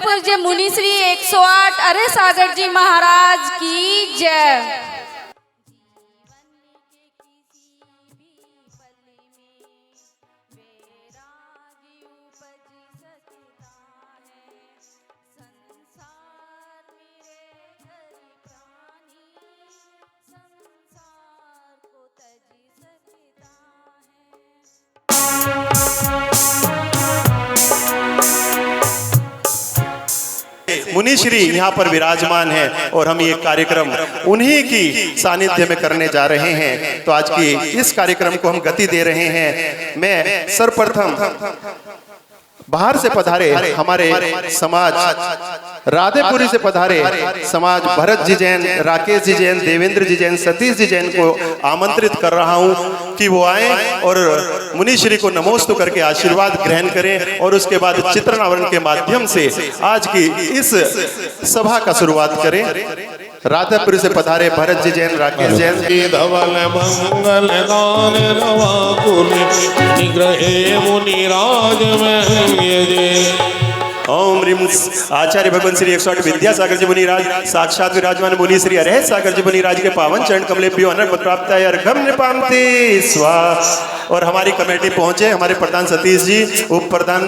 पूज्य मुनि श्री 108 अरे सागर जी महाराज की जय। मुनि श्री यहाँ पर विराजमान हैं और हम ये कार्यक्रम उन्हीं की सानिध्य में करने जा रहे हैं। तो आज की इस कार्यक्रम को हम गति दे रहे हैं। मैं सर्वप्रथम बाहर से पधारे हमारे समाज राधेपुरी से पधारे समाज भरत जी जैन, राकेश जी जैन, देवेंद्र जी जैन, सतीश जी जैन को आमंत्रित कर रहा हूं कि वो आए और मुनि श्री को नमोस्तु करके आशीर्वाद ग्रहण करें और उसके बाद चित्रनावरण के माध्यम से आज की इस सभा का शुरुआत करें। राधापुरी से पधारे भरत जी जैन, राकेश जैन। धवल मंगल गान रवाकुल निग्रहे मुनिराज में ओम ह्रीम आचार्य भगवान श्री 108 विद्यासागर जी मुनिराज साक्षात विराजमान मुनि श्री अरहत सागर जी मुनिराज के पावन चरण कमलेभ्यो अनर्घ प्राप्त अर्घम नृपान्ते स्वाहा। और हमारी कमेटी पहुंचे हमारे प्रधान सतीश जी, उप प्रधान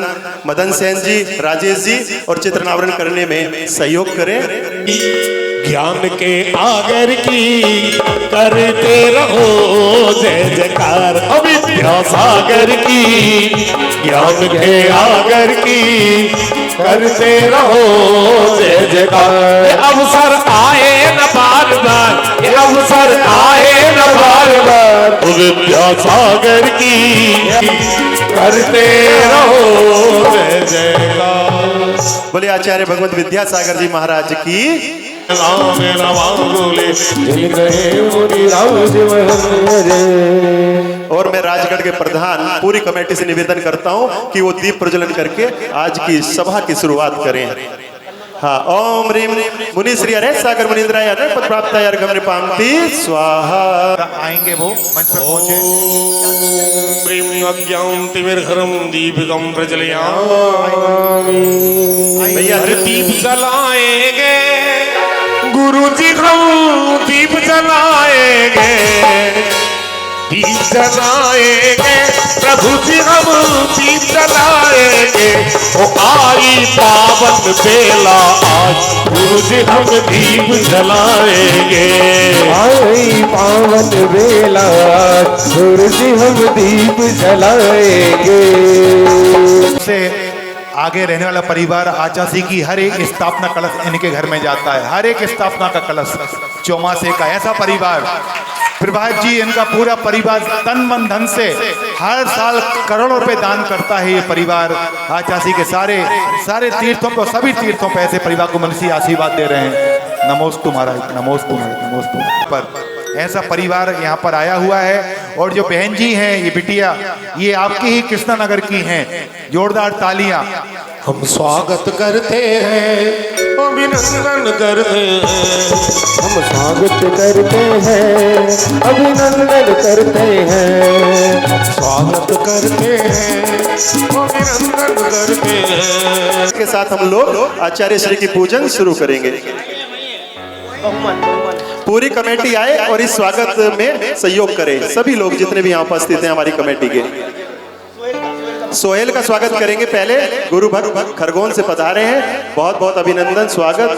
मदन सेन जी, राजेश जी और चित्रनावरण करने में सहयोग करें। ज्ञान के आगर की करते रहो जय जयकार, अविद्या सागर की ज्ञान के आगर की करते रहो जय जयकार। अवसर आए न बार बार, ये अवसर आए न बार बार, विद्या सागर की करते रहो जय जयकार। बोले आचार्य भगवत विद्यासागर जी महाराज की। और मैं राजगढ़ के प्रधान पूरी कमेटी से निवेदन करता हूं कि वो दीप प्रज्वलन करके आज की सभा की शुरुआत करें। हाँ, ओम ह्रीम मुनि श्री अरहत सागर मुनीन्द्राय अनर्घ पद प्राप्त अर्घम नृपान्ते स्वाहा। आएंगे वो मंच पर पहुंचे। प्रेम अज्ञान तिमिरहरम दीपकम प्रज्वलयामि। भैया दीप जलाएंगे गुरु जी, हम दीप जलाएंगे, दीप जलाएंगे प्रभु जी, हम दीप जलाएंगे। ओ आई पावन बेला आज गुरु जी हम दीप जलाएंगे। आई पावन बेला गुरु जी हम दीप जलाएंगे। से आगे रहने वाला परिवार आचासी की हर एक स्थापना कलश इनके घर में जाता है। हर एक स्थापना का कलश चौमासे का ऐसा परिवार, प्रभात जी इनका पूरा परिवार तन मन धन से हर साल करोड़ों रुपए दान करता है। ये परिवार आचासी के सारे तीर्थों को, सभी तीर्थों पे ऐसे परिवार को मनुष्य आशीर्वाद दे रहे हैं। नमोस्तु महाराज, नमोस्तु महाराज, नमोस्तु। पर ऐसा परिवार यहाँ पर आया हुआ है। और जो बहन जी हैं, ये बिटिया, ये आपकी ही कृष्णानगर की हैं। जोरदार तालियां। हम स्वागत करते हैं, अभिनंदन करते हैं, हम स्वागत करते हैं, अभिनंदन करते हैं, स्वागत करते हैं, अभिनंदन करते हैं। के साथ हम लोग आचार्य श्री की पूजन शुरू करेंगे। पूरी कमेटी आए और इस स्वागत में सहयोग करें। सभी लोग जितने भी यहाँ उपस्थित हैं हमारी कमेटी के। सोहेल का स्वागत करेंगे पहले। गुरु भक्त खरगोन से पधारे हैं, बहुत बहुत अभिनंदन, स्वागत।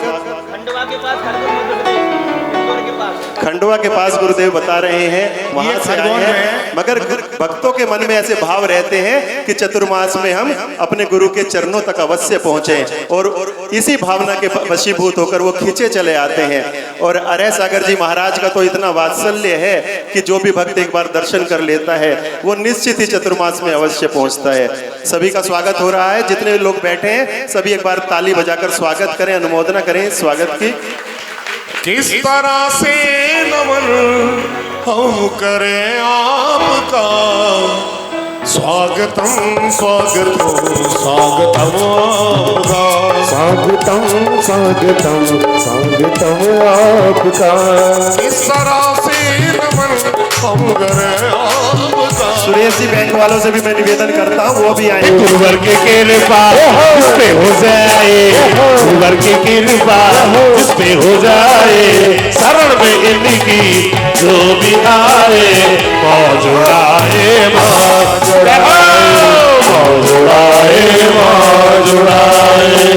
खंडवा के पास गुरुदेव बता रहे हैं वहां से आए हैं। मगर भक्तों के मन में ऐसे भाव रहते हैं कि चतुर्मास में हम अपने गुरु के चरणों तक अवश्य पहुंचे और इसी भावना के वशीभूत होकर वो खींचे चले आते हैं। और अरहत सागर जी महाराज का तो इतना वात्सल्य है कि जो भी भक्त एक बार दर्शन कर लेता है वो निश्चित ही चतुर्मास में अवश्य पहुंचता है। सभी का स्वागत हो रहा है। जितने लोग बैठे हैं सभी एक बार ताली बजाकर स्वागत करें, अनुमोदना करें स्वागत की। किस तरह से नमन हम करें आपका, स्वागतम स्वागतम स्वागतम आपका, स्वागतम स्वागतम स्वागतम आपका। किस तरह से नमन हम करें आपका। सुरेश जी बैंक वालों से भी मैं निवेदन करता हूँ वो भी आए। गुरुवर के कृपा पे हो जाए, गुरुवर की कृपा इस पे हो जाए, शरण में इनकी जो भी आए, मौज उड़ाए मौज उड़ाए मौज उड़ाए।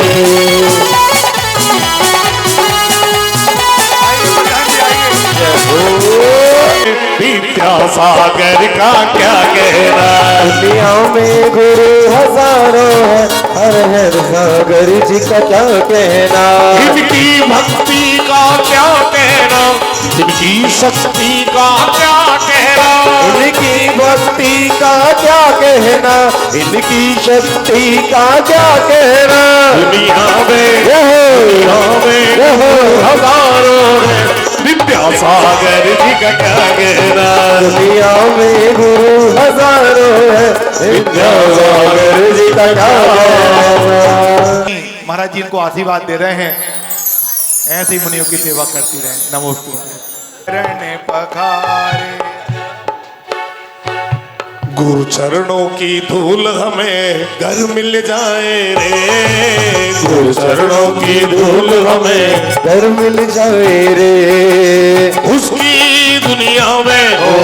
विद्यासागर का क्या कहना, दुनिया में गुरु हजारों है, हर हर सागर जी का क्या कहना। इनकी भक्ति का क्या कहना, इनकी शक्ति का क्या कहना, इनकी भक्ति का क्या कहना, इनकी शक्ति का क्या कहना। दुनिया में हजारों है, विद्यासागर जी का क्या कहना। दुनिया में गुरु हजारों है, विद्यासागर जी का क्या कहना। महाराज जी इनको आशीर्वाद दे रहे हैं, ऐसे ही मुनियों की सेवा करती रहे। नमोस्तु। रहने पखारे गुरु चरणों की धूल हमें घर मिल जाए रे, गुरु चरणों की धूल हमें घर मिल जाए रे। उसकी दुनिया में हो,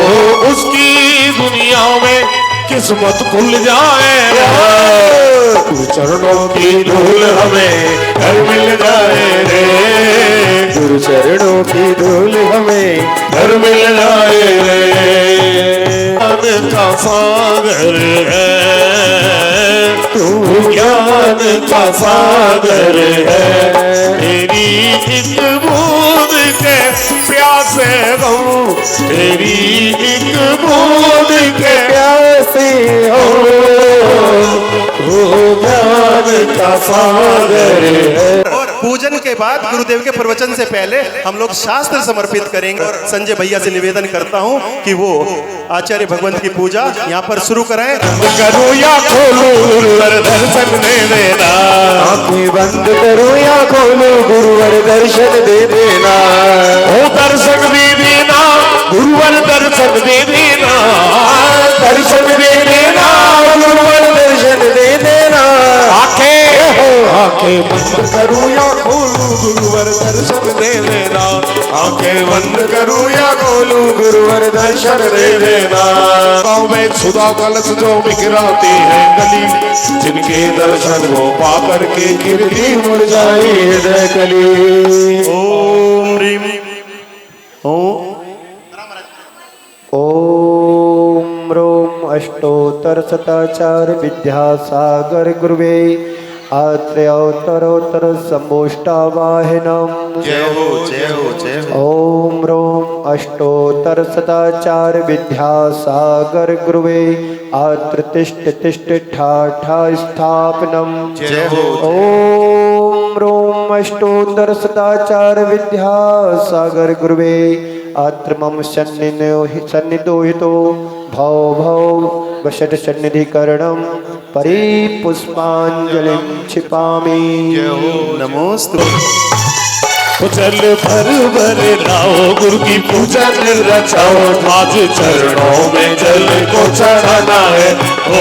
उसकी दुनिया में किस्मत खुल जाए रे। गुरु चरणों की धूल हमें घर मिल जाए रे, गुरु चरणों की धूल हमें घर मिल जाए रे। ज्ञान का सागर है तू, ज्ञान का सागर है, तेरी एक बूंद के प्यासे हो, तेरी एक बूंद के प्यासे हो, तू ज्ञान का सागर है। और पूजन के बाद गुरुदेव के प्रवचन से पहले हम लोग शास्त्र समर्पित करेंगे। और संजय भैया से निवेदन करता हूं कि वो आचार्य भगवंत की पूजा यहाँ पर शुरू कराएं। करो या खोलो गुरुवर दर्शन दे देना, आंखें बंद करो या खोलो गुरुवर दर्शन दे देना। ओ दर्शन दे देना गुरुवर दर्शन दे देना, दर्शन दे देना गुरुवर दर्शन दे देना। आंखें बंद करूं या खोलूं गुरुवर दर्शन दे देना, आंखें बंद करूं या खोलूं गुरुवर दर्शन दे देना। गाँव में सुधा कलश जो बिखराते हैं गली, जिनके दर्शन वो पाकर के गिरती मुड़ जाए हृदय कली। ओम ह्रीम ओम ओम रोम अष्टोत्तर शताचार विद्यासागर गुरुवे आत्र्योत्तरोत्तर संभोष्टावाहिनम। जय हो जय हो जय हो। ओम रोम अष्टोत्तर शताचार विद्यासागर गुरुवे आत्र तिष्ठ तिष्ठ ठा ठा स्थापनम। जय हो। ओम रोम अष्टोत्तर शताचार विद्यासागर गुरुवे अत्र मम सन्निधोहितो भव भव वषट सन्निधिकरणम परिपुष्पांजलिं क्षिपामि। नमोस्तु। जल भर भर लाओ गुरु की पूजा रचाओ, आज चरणों में जल को चढ़ाना है, ओ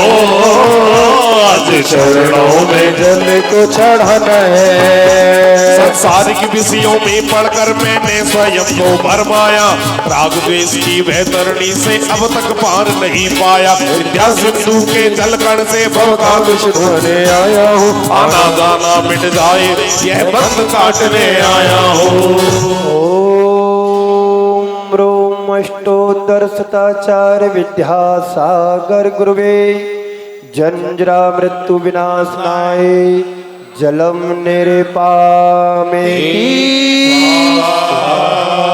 आज चरणों में जल को चढ़ाना है। संसारिक विषयों में पढ़कर मैंने स्वयं को भरमाया, राग द्वेष की बेतरणी से अब तक पार नहीं पाया। विद्या सिंधु के जलकण से भवकाल धोने आया हूँ, आना जाना मिट जाए यह बंध काटने आया हूँ। ओम रोम अष्टोत्तर शताचार विद्यासागर गुरुवे जंजरा मृत्यु विनाशनाय जलम निरपामे।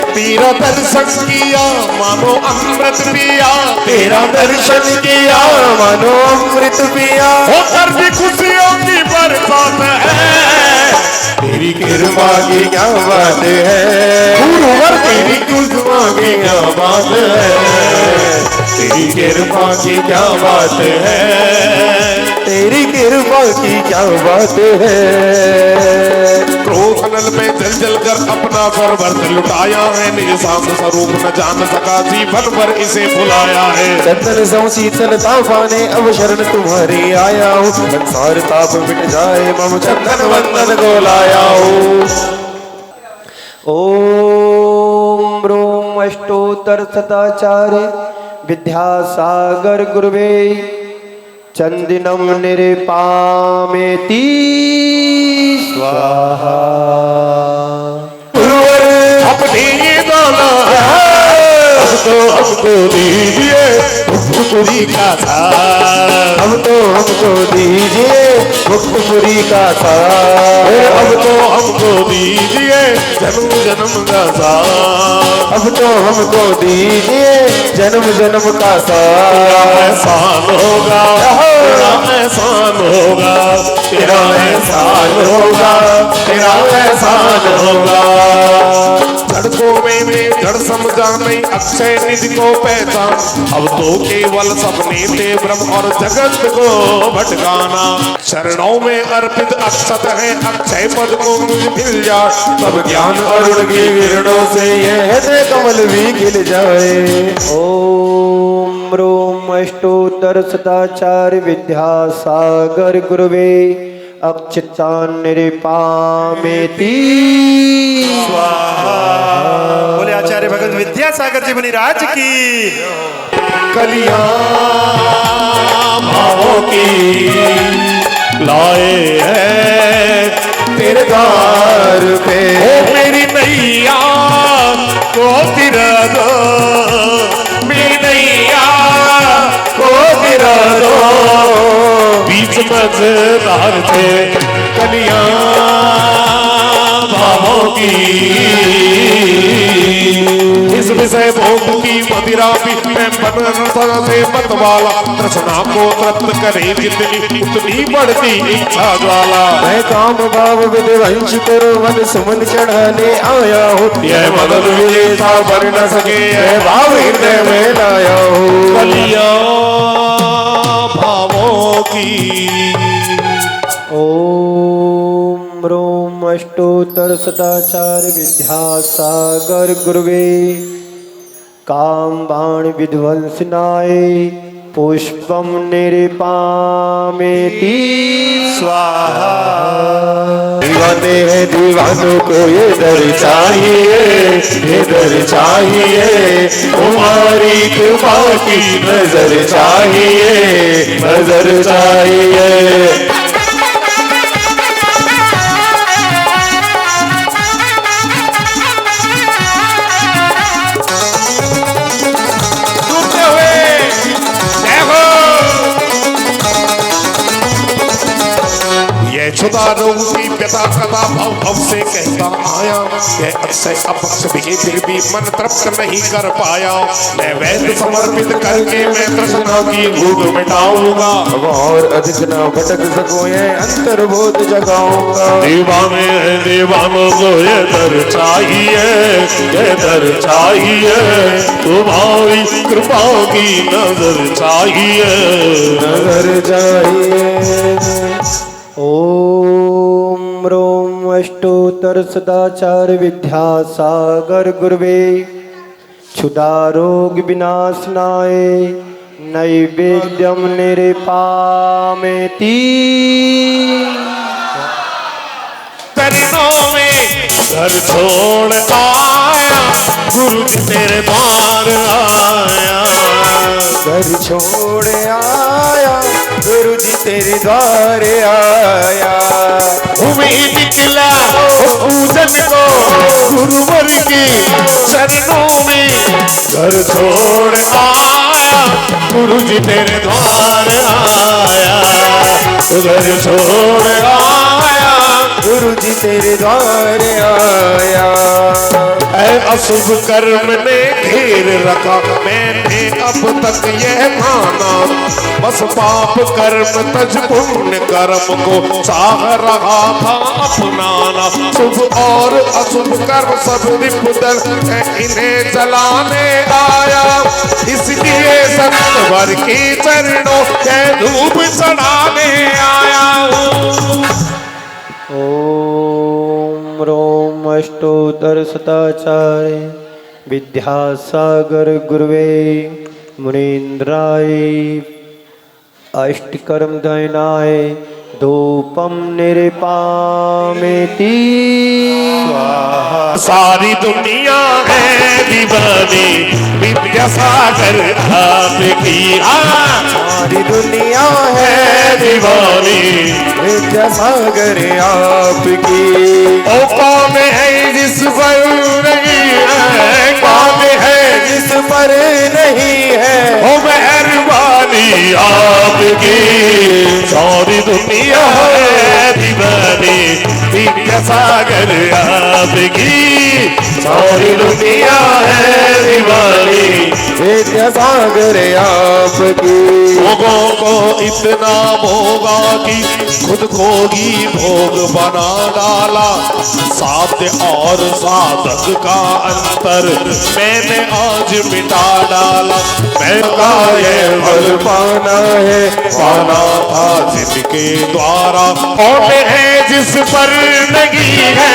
तेरा दर्शन किया मानो अमृत पिया, तेरा दर्शन किया मानो अमृत पिया, होकर भी खुशियों की बरसात है, तेरी कृपा की क्या बात है गुरुवर, तेरी कृपा की क्या बात है, तेरी कृपा की क्या बात है, तेरी कृपा की क्या बात है। क्रोध नल में जल जल कर अपना सर्वस्व लुटाया है, निज शांत स्वरूप न जान सका जीवन भर इसे भुलाया है। चंदन सौ शीतल तापाने अब शरण तुम्हारी आया हूँ, संसार ताप मिट जाए मम चंदन वंदन को लाया हूँ। अष्टोत्तर शताचार्य विद्यासागर गुरुवे चंदनम निरपामेति स्वाहा। अपनी दौलत अब तो हमको दीजिए मुक्तपुरी का साथ। अब तो हमको दीजिए मुक्तपुरी का साथ। अब तो हमको दीजिए जन्म जन्म का साथ। अब तो हमको दीजिए जन्म जन्म का साथ। एहसान होगा तेरा एहसान होगा तेरा एहसान होगा तेरा एहसान होगा। सड़कों में जड़ समझा नहीं अक्षय निधि को पहचान। अब तो केवल सपने थे ब्रह्म और जगत को भटकाना। शरणों में अर्पित अक्षत है अक्षय पद को मुझे मिल जाए तब ज्ञान अरुण की किरणों से यह हृदय कमल भी खिल जाए। ओम रोम अष्टोत्तर शताचार्य विद्यासागर गुरुवे अक्षितान निरपामेति स्वाहा। बोले आचार्य भगत विद्यासागर जी मुनिराज की। कलियां भावों की लाए हैं तेरे द्वार पे। ओ मेरी नैया को गिरा दो मेरी नैया को गिरा दो। बीच मझधार थे कलियां भावों की। इस विषय भोग की मदिरा भी मैं बन से मत वाला। तृष्णा को तृप्त करे जितनी उतनी बढ़ती इच्छा ज्वाला। मैं काम भाव विध्वंस करो मन सुमन चढ़ाने आया हूँ। यह मदन विजेता बन न सके मैं भाव हृदय में लाया हूँ। कलियां भावों की। ओम रोम अष्टोत्तर शताचार्य विद्यासागर गुरुवे काम बाण विध्वंसनाय पुष्पम निरपामेति स्वाहा। दीवाने हैं दीवानों को ये दर चाहिए ये दर चाहिए। तुम्हारी कृपा की नजर चाहिए नजर चाहिए। छुदा रोग की व्यथा कदा भव भव से कहता आया। यह अक्षय अपक्ष भी फिर भी मन तृप्त नहीं कर पाया। मैं वैद्य समर्पित करके मैं तृष्णा की भूख मिटाऊंगा। और अधिक न भटक सको ये अंतर्बोध जगाऊंगा। दीवानों को ये दर चाहिए ये दर चाहिए। तुम्हारी कृपा की नजर चाहिए नजर चाहिए। ओम रोम अष्टोत्तर सदाचार विद्यासागर गुरुवे क्षुधा रोग विनाशनाय नैवेद्यम निरपामेति। चरणों में घर छोड़ आया गुरु जी तेरे द्वार आया। घर छोड़ आया गुरु जी तेरे द्वार आया। उम्मीद निकला पूजन को गुरुवर की चरणों में। घर छोड़ आया गुरु जी तेरे द्वार आया। घर छोड़ आया गुरु जी तेरे द्वार आया। अशुभ कर्म ने घेर रखा मैंने अब तक यह माना। बस पाप कर्म तज पुण्य कर्म को चाह रहा था अपनाना। शुभ और अशुभ कर्म सब निपुदल इन्हें जलाने आया। इसलिए सत्वर के चरणों के धूप चढ़ाने आया हूँ। ओम रोम अष्टोत्तर शताचार्य विद्यासागर गुरुवे मुनीन्द्राय अष्टकर्म दयनाय धूपम निरपामेति स्वाहा। सारी दुनिया है दीवानी विद्यासागर आपकी। सारी दुनिया है दीवानी विद्यासागर आपकी। ओ कौन है जिस पर नहीं है, कौन है जिस पर नहीं है ओ मेहरबानी आपकी। सारी दुनिया है दीवानी विद्यासागर आपकी। सारी दुनिया है दीवानी विद्यासागर आपकी। लोगों को इतना भोगा कि खुद को ही भोग बना डाला। साध्य और साधक का अंतर मैंने आज मिटा डाला। मैं का ये बल पाना है पाना था जिनके द्वारा। कौन है जिस पर नहीं है,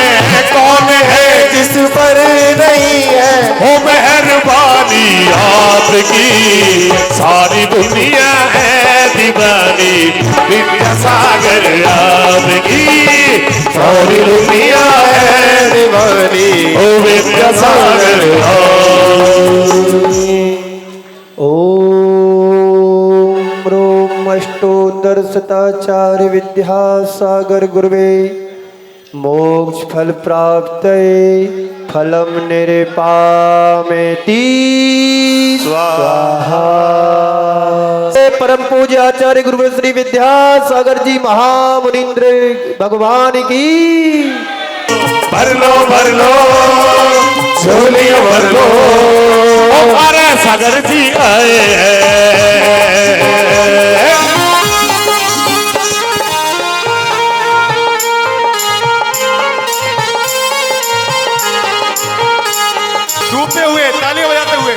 कौन है जिस पर नहीं है हो मेहरबानी आपकी। सारी दुनिया है दीवानी विद्यासागर आपकी। सारी दुनिया है दीवानी ओ विद्यासागर आपकी। ओम रोम अष्टोत्तर शताचार्य विद्यासागर गुरुवे मोक्ष फल प्राप्त फलम निरपामेति स्वाहा। परम पूज्य आचार्य गुरु श्री विद्यासागर जी महामुनिंद्र भगवान की। भर लो झोलियां भर लो। अरे सागर जी आए हैं। डूबते हुए तालियां बजाते हुए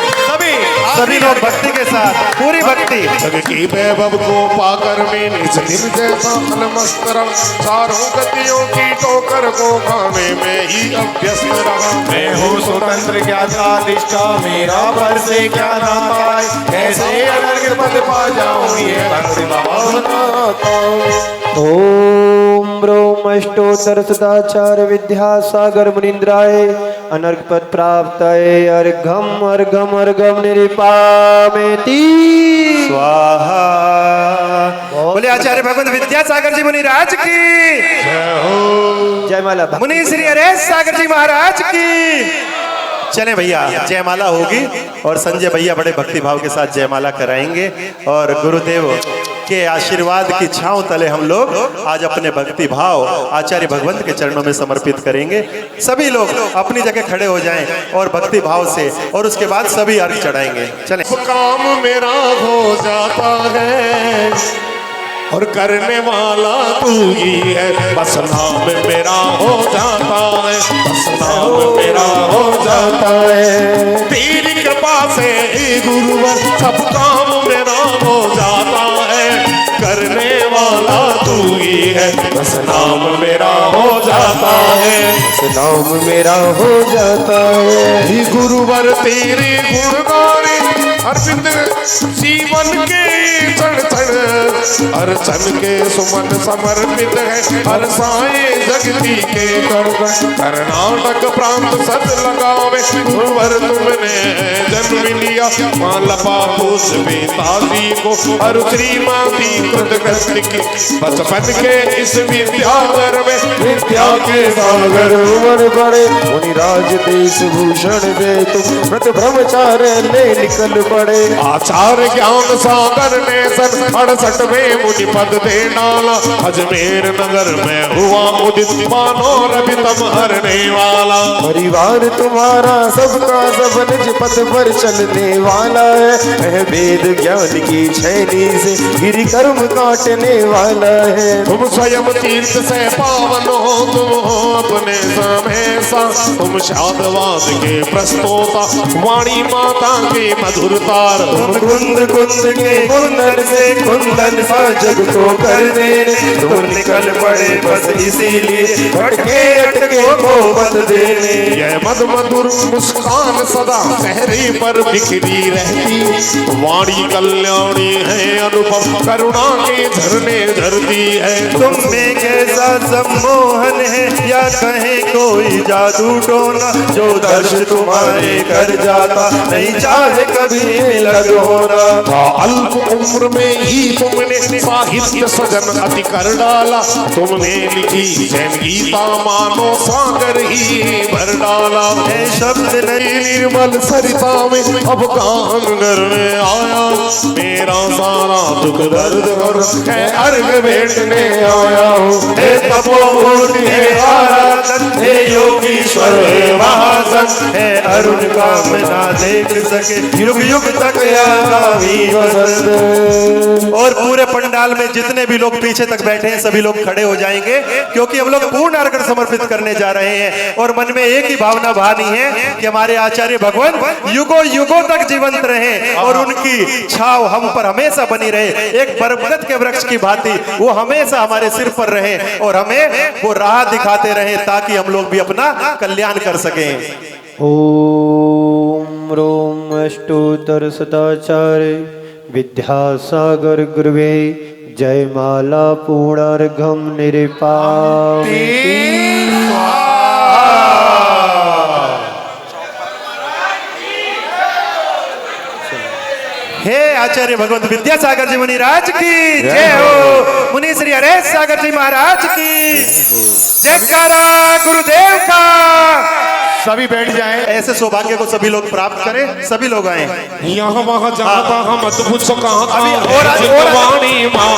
सभी लोग भक्ति के साथ पूरी भक्ति। जग की वैभव को पाकर मैं निज दिन जैसा अलमस्तरम। चारों गतियों की ठोकर को खाने में ही अभ्यस्त रहा। मैं हूँ स्वतंत्र ज्ञाता निष्ठा मेरा पर से क्या ना पाए। कैसे अनर्घ पद पा जाऊं ये भक्ति भावना। ओम ब्रोम अष्टोत्तर सदाचार्य विद्यासागर मुनिंद्राय अनर्घ पद प्राप्त अर्घम अर्घम अर्घम निरपामेति स्वाहा। बोले आचार्य भगवत विद्यासागर जी मुनि राज की जय माला। मुनि श्री हरेश सागर जी महाराज की। चले भैया जयमाला होगी और संजय भैया बड़े भक्ति भाव के साथ जयमाला कराएंगे और गुरुदेव के आशीर्वाद की छांव तले हम लोग आज अपने भक्ति भाव आचार्य भगवंत के चरणों में समर्पित करेंगे। सभी लोग अपनी जगह खड़े हो जाएं और भक्ति भाव से और उसके बाद सभी अर्घ चढ़ाएंगे। चलें। काम मेरा हो जाता है और करने वाला तू ही है। बस नाम मेरा हो जाता है, बस नाम मेरा हो जाता है। तेरी कृपा से गुरुवर सब काम मेरा हो जाता है। करने वाला तू ही है, बस नाम मेरा हो जाता है। बस नाम मेरा हो जाता है। गुरुवर तेरे गुण गाने अर्पित जीवन के क्षण क्षण अर्चन के सुमन समर्पित है। हर साए जगती के कण कण कर्नाटक प्रांत सद लगावे। गुरुवर तुमने जन्म लिया मां लपा पूछ बेताजी को और श्रीमती कृतकृत्य की। बचपन के इस विद्यागर में विद्या के सागर उमर बड़े मुनिराज देश भूषण दे तुम व्रत ब्रह्मचार्य ले निकल पड़े। आचार्य ज्ञान सागर ने सन 68 में मुनि पद दे डाला। अजमेर नगर में हुआ उदित मानो रवि तम हरने वाला। परिवार तुम्हारा सबका सब निज पथ पर चलने वाला है। वह वेद ज्ञान की छैनी से गिरि कर्म काटने वाला है। तुम स्वयं तीर्थ से पावन हो, तुम हो अपने समेसा। तुम शादवाद के प्रस्तोता वाणी माता की मधुरता उतार। तुम कुंद कुंद के कुंदन से कुंदन सा जग को कर देने तुम निकल पड़े बस इसीलिए भटके अटके को बद देने। यह मद मधुर मुस्कान सदा चेहरे पर बिखरी रहती, वाणी कल्याणी है अनुपम करुणा के झरने झरती है। तुम में कैसा सम्मोहन है या कहे कोई जादू टोना, जो दर्श तुम्हारे कर जाता नहीं चाहे कभी लग होना। अल्प उम्र में ही तुमने साहित्य सजन अति कर डाला, तुमने लिखी जैन गीता मानो सागर ही भर डाला। है शब्द नहीं निर्मल सरिता में अब काम करने आया, मेरा सारा दुख दर्द और है अर्घ भेटने आया हूँ। हे तपोमूर्ति है आराधन, हे योगीश्वर हे महासन, है अरुण काम ना देख सके युग युग तक आगामी वसंत। और पूरे पंडाल में जितने भी लोग पीछे तक बैठे हैं सभी लोग खड़े हो जाएंगे, क्योंकि हम लोग पूर्ण अर्घ समर्पित करने जा रहे हैं। और मन में एक ही भावना भानी है कि हमारे आचार्य भगवान युगों युगों तक जीवंत रहे और उनकी छाव हम पर हमेशा बनी रहे। एक बरगद के वृक्ष की भांति वो हमेशा हमारे सिर पर रहे और हमें वो राह दिखाते रहे, ताकि हम लोग भी अपना कल्याण कर सकें। ओम रोम अष्टोत्तर सदाचार्य विद्यासागर गुरुवे जयमाला पूर्णार्घम निरपामि। हे आचार्य भगवंत विद्यासागर जी मुनिराज की जय हो। मुनि श्री हरेश सागर जी महाराज की जयकारा गुरुदेव का। सभी बैठ जाएं। ऐसे सौभाग्य को सभी लोग प्राप्त करें, सभी लोग आए। यहाँ वहाँ जहाँ तहाँ मत पूछो कहाँ अभी कहाँ और वाणी माँ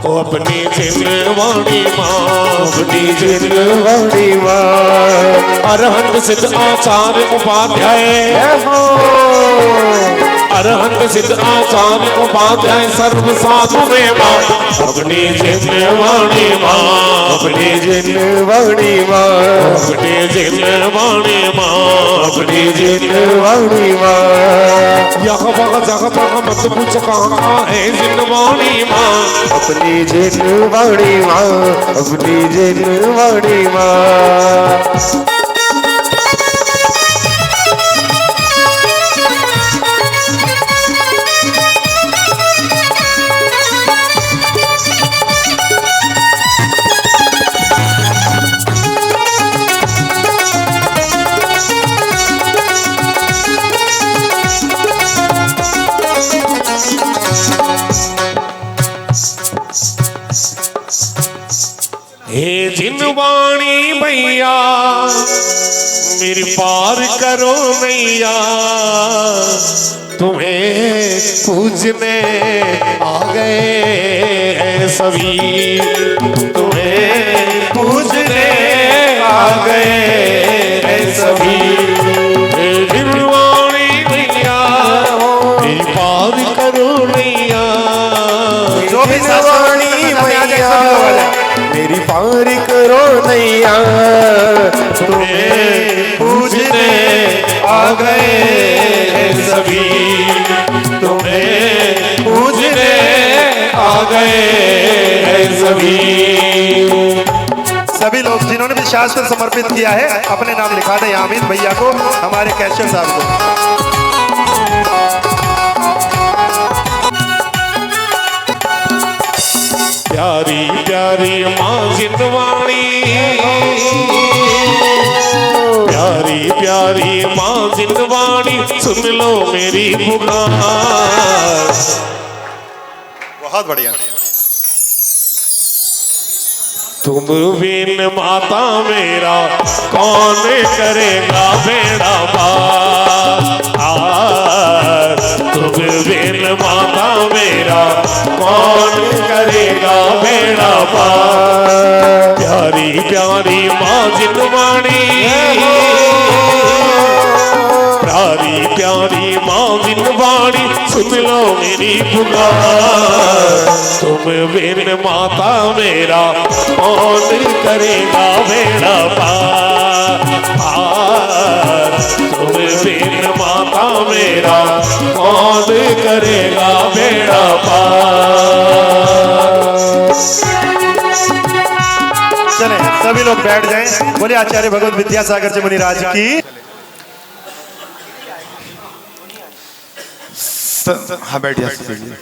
ओ अपनी जिनवाणी माँ, अपनी जिनवाणी माँ। अरहंत सिद्ध आचार्य उपाध्याय, अरहंत सिद्ध आचार्य उपाध्याय सर्व साधु में माँ, अपनी जिनवाणी माँ, अपनी जिनवाणी माँ, अपनी जिनवाणी माँ, अपनी जिनवाणी माँ। यहाँ वहाँ जहाँ तहाँ मत पूछो कहाँ है जिनवाणी माँ, अपनी जिनवाणी माँ, अपनी जिनवाणी माँ। हे जिनवाणी मैया मेरी पार करो मैया, तुम्हें पूजने आ गए हैं सभी, तुम्हें पूजने आ गए हैं सभी। हे जिनवाणी मैया मेरी पार करो मैया, जो भी जिनवाणी मैया मेरी पार करो नैया, तुम्हें पूजने आ गए हैं सभी, तुम्हें पूजने आ गए हैं सभी। सभी लोग जिन्होंने भी शास्त्र समर्पित किया है अपने नाम लिखा दें अमित भैया को, हमारे कैशियर साहब को। प्यारी प्यारी माँ जिनवाणी, प्यारी प्यारी माँ जिनवाणी, सुन लो मेरी पुकार। बहुत बढ़िया। तुम बिन माता मेरा कौन करेगा बेड़ा पार, तुम बिन माता मेरा कौन करेगा बेड़ा पार। प्यारी प्यारी माँ जिनवाणी, प्यारी प्यारी माँ जिनवाणी, सुन लो मेरी पुकार। तुम बिन माता मेरा कौन करेगा बेड़ा पार, तुम बिन माता मेरा मेरा, कौन करेगा बेड़ा पार। चले सभी लोग बैठ जाएं। बोले आचार्य भगवत विद्यासागर जी मुनिराज की। हाँ बैठ जाइए।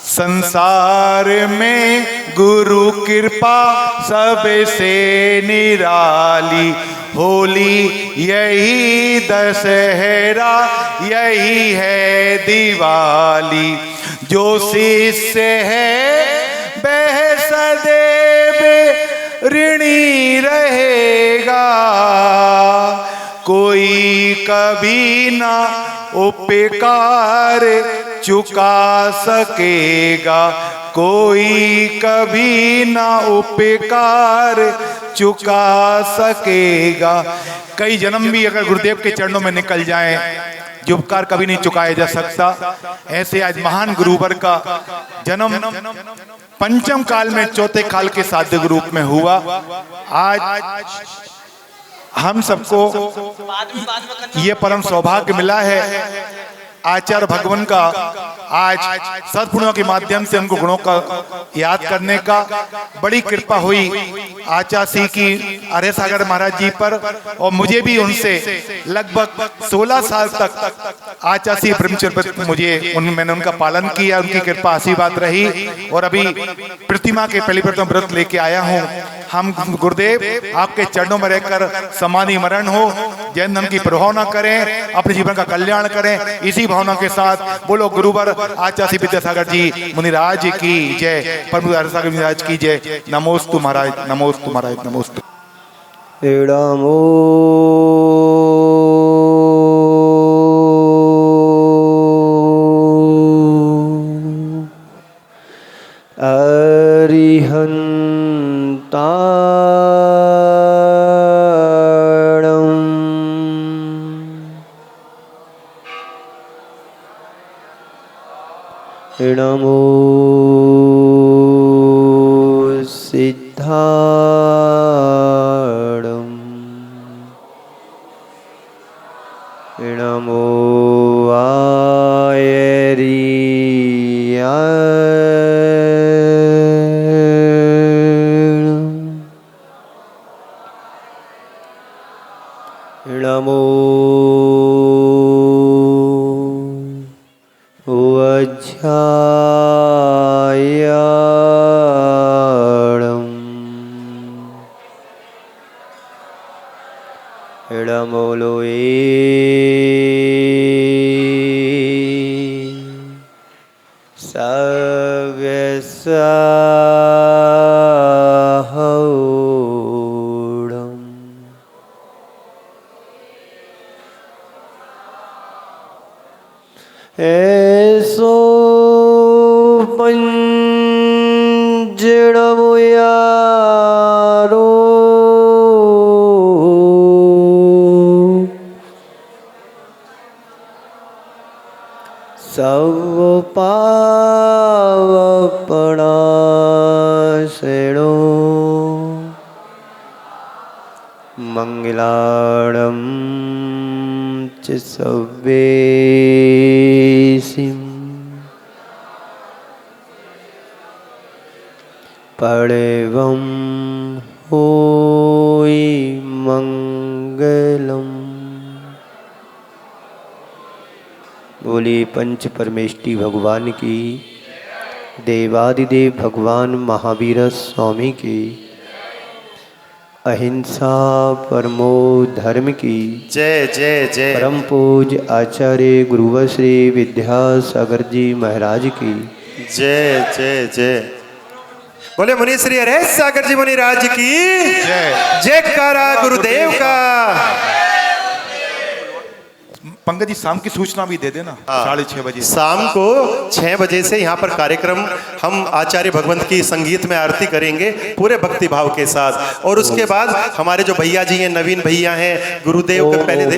संसार में गुरु कृपा सबसे निराली, होली यही दशहरा यही है दिवाली। जो शिष्य है वह सदैव ऋणी रहेगा, कोई कभी ना उपकार चुका सकेगा, कोई कभी ना उपकार चुका सकेगा। कई जन्म भी अगर गुरुदेव के चरणों में निकल जाएं, जो उपकार कभी नहीं चुकाया जा सकता। ऐसे आज महान गुरुवर का जन्म पंचम काल में चौथे काल के साध्य रूप में हुआ। आज हम सबको ये परम सौभाग्य मिला है आचार्य भगवान का आज सद्गुणों के माध्यम से हमको गुणों का याद करने का। बड़ी कृपा हुई आचार्य की आर्य सागर महाराज जी पर, और मुझे भी उनसे लगभग 16 साल तक आचार्य ब्रह्मचर्य मैंने उनका पालन किया, उनकी कृपा आशीर्वाद रही। और अभी प्रतिमा के पहली प्रथम व्रत लेके आया हूँ। हम गुरुदेव आपके चरणों में रहकर समाधि मरण हो, जैन धर्म की प्रभाव न करें, अपने जीवन का कल्याण करें। इसी भावना के साथ बोलो गुरुवर आचार्य विद्यासागर जी मुनिराज की जय, परम सागर मुनिराज की जय। नमोस्तु महाराज, नमोस्तु महाराज, नमोस्तु। एड़ामो नमो सिद्धाणं, नमो आयर्याणं, नमो वज्रायाणं, नमो लोये सव्यसाहौडं, ऐसो पंजड़मो यारो, सब पावपणा सेणो, मंगलाणं च सव्येसिं, पड़वं होई मंगलम। बोली पंच परमेष्टि भगवान की, देवादिदेव भगवान महावीर स्वामी की, अहिंसा परमो धर्म की जय जय जय। परम पूज आचार्य गुरुवर श्री विद्यासागर जी महाराज की जय जय जय। बोले मुनि श्री अरे सागर जी मुनिराज की जय। जयकारा गुरुदेव का। पंकज जी शाम की सूचना भी दे देना 6:30 बजे। शाम को 6 बजे से यहाँ पर कार्यक्रम हम आचार्य भगवंत की संगीत में आरती करेंगे पूरे भक्ति भाव के साथ। और उसके बाद हमारे जो भैया जी हैं, नवीन भैया हैं, गुरुदेव के पहले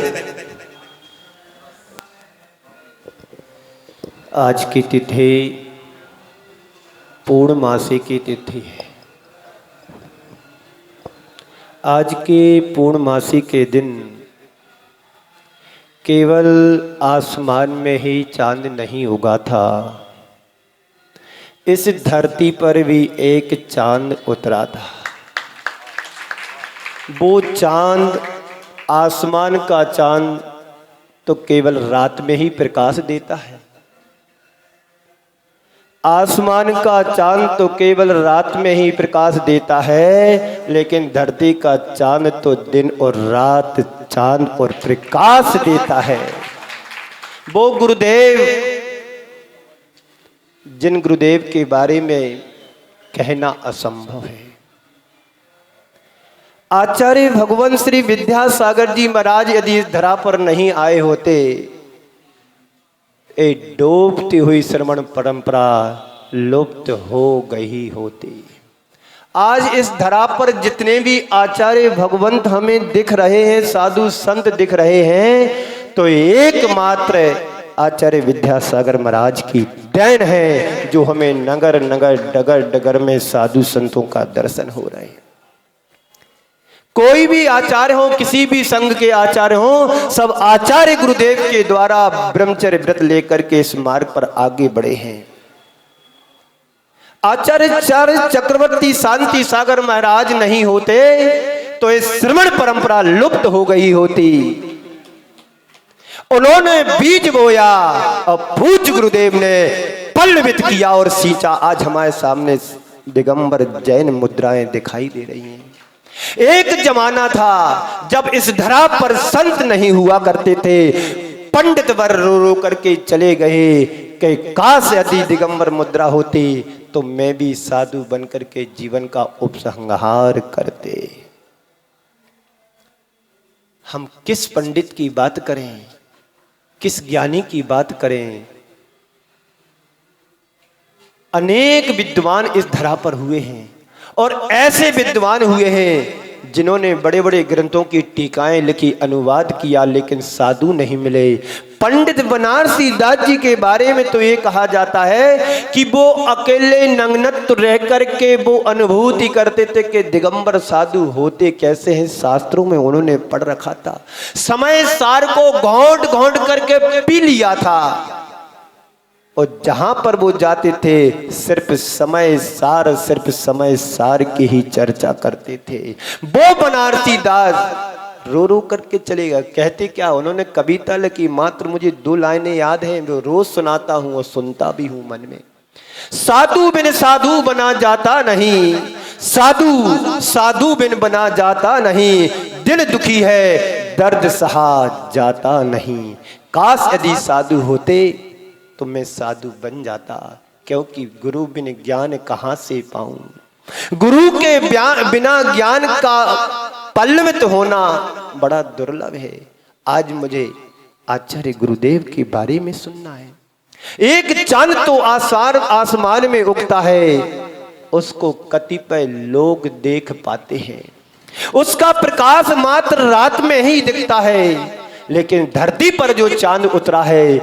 आज की तिथि पूर्णमासी की तिथि है। आज के पूर्णमासी के दिन केवल आसमान में ही चांद नहीं उगा था, इस धरती पर भी एक चांद उतरा था। वो चांद, आसमान का चांद तो केवल रात में ही प्रकाश देता है। आसमान का चांद तो केवल रात में ही प्रकाश देता है, लेकिन धरती का चांद तो दिन और रात चांद और प्रकाश देता है। वो गुरुदेव, जिन गुरुदेव के बारे में कहना असंभव है, आचार्य भगवान श्री विद्यासागर जी महाराज यदि इस धरा पर नहीं आए होते, एक डूबती हुई श्रवण परंपरा लुप्त हो गई होती। आज इस धरा पर जितने भी आचार्य भगवंत हमें दिख रहे हैं, साधु संत दिख रहे हैं, तो एकमात्र आचार्य विद्यासागर महाराज की देन है, जो हमें नगर नगर डगर डगर में साधु संतों का दर्शन हो रहे हैं। कोई भी आचार्य हो, किसी भी संघ के आचार्य हो, सब आचार्य गुरुदेव के द्वारा ब्रह्मचर्य व्रत लेकर के इस मार्ग पर आगे बढ़े हैं। आचार्य चक्रवर्ती शांति सागर महाराज नहीं होते तो इस श्रवण परंपरा लुप्त हो गई होती। उन्होंने बीज बोया और पूज्य गुरुदेव ने पल्लवित किया और सींचा। आज हमारे सामने दिगंबर जैन मुद्राएं दिखाई दे रही हैं। एक जमाना था जब इस धरा पर संत नहीं हुआ करते थे। पंडित वर रो रो करके चले गए कि काश यदि दिगंबर मुद्रा होती तो मैं भी साधु बनकर के जीवन का उपसंहार करते। हम किस पंडित की बात करें, किस ज्ञानी की बात करें। अनेक विद्वान इस धरा पर हुए हैं और ऐसे विद्वान हुए हैं जिन्होंने बड़े बड़े ग्रंथों की टीकाएं लिखी, अनुवाद किया, लेकिन साधु नहीं मिले। पंडित बनारसी दास जी के बारे में तो ये कहा जाता है कि वो अकेले नग्नत रह करके वो अनुभूति करते थे कि दिगंबर साधु होते कैसे हैं। शास्त्रों में उन्होंने पढ़ रखा था, समय सार को घोंट घोंट करके पी लिया था और जहां पर वो जाते थे सिर्फ समय सार की ही चर्चा करते थे। वो बनारसी दास रो रो करके चलेगा। कहते क्या, उन्होंने कविता लिखी, मात्र मुझे 2 लाइनें याद हैं, वो रोज सुनाता हूं और सुनता भी हूं मन में। साधु बिन साधु बना जाता नहीं, साधु बिन बना जाता नहीं, दिल दुखी है दर्द सहा जाता नहीं। काश यदि साधु होते तो मैं साधु बन जाता, क्योंकि गुरु बिन ज्ञान कहां से पाऊं। गुरु के बिना ज्ञान का पल्लवित होना बड़ा दुर्लभ है। आज मुझे आचार्य गुरुदेव के बारे में सुनना है। एक चांद तो आसमान में उगता है, उसको कतिपय लोग देख पाते हैं, उसका प्रकाश मात्र रात में ही दिखता है। लेकिन धरती पर जो चांद उतरा है,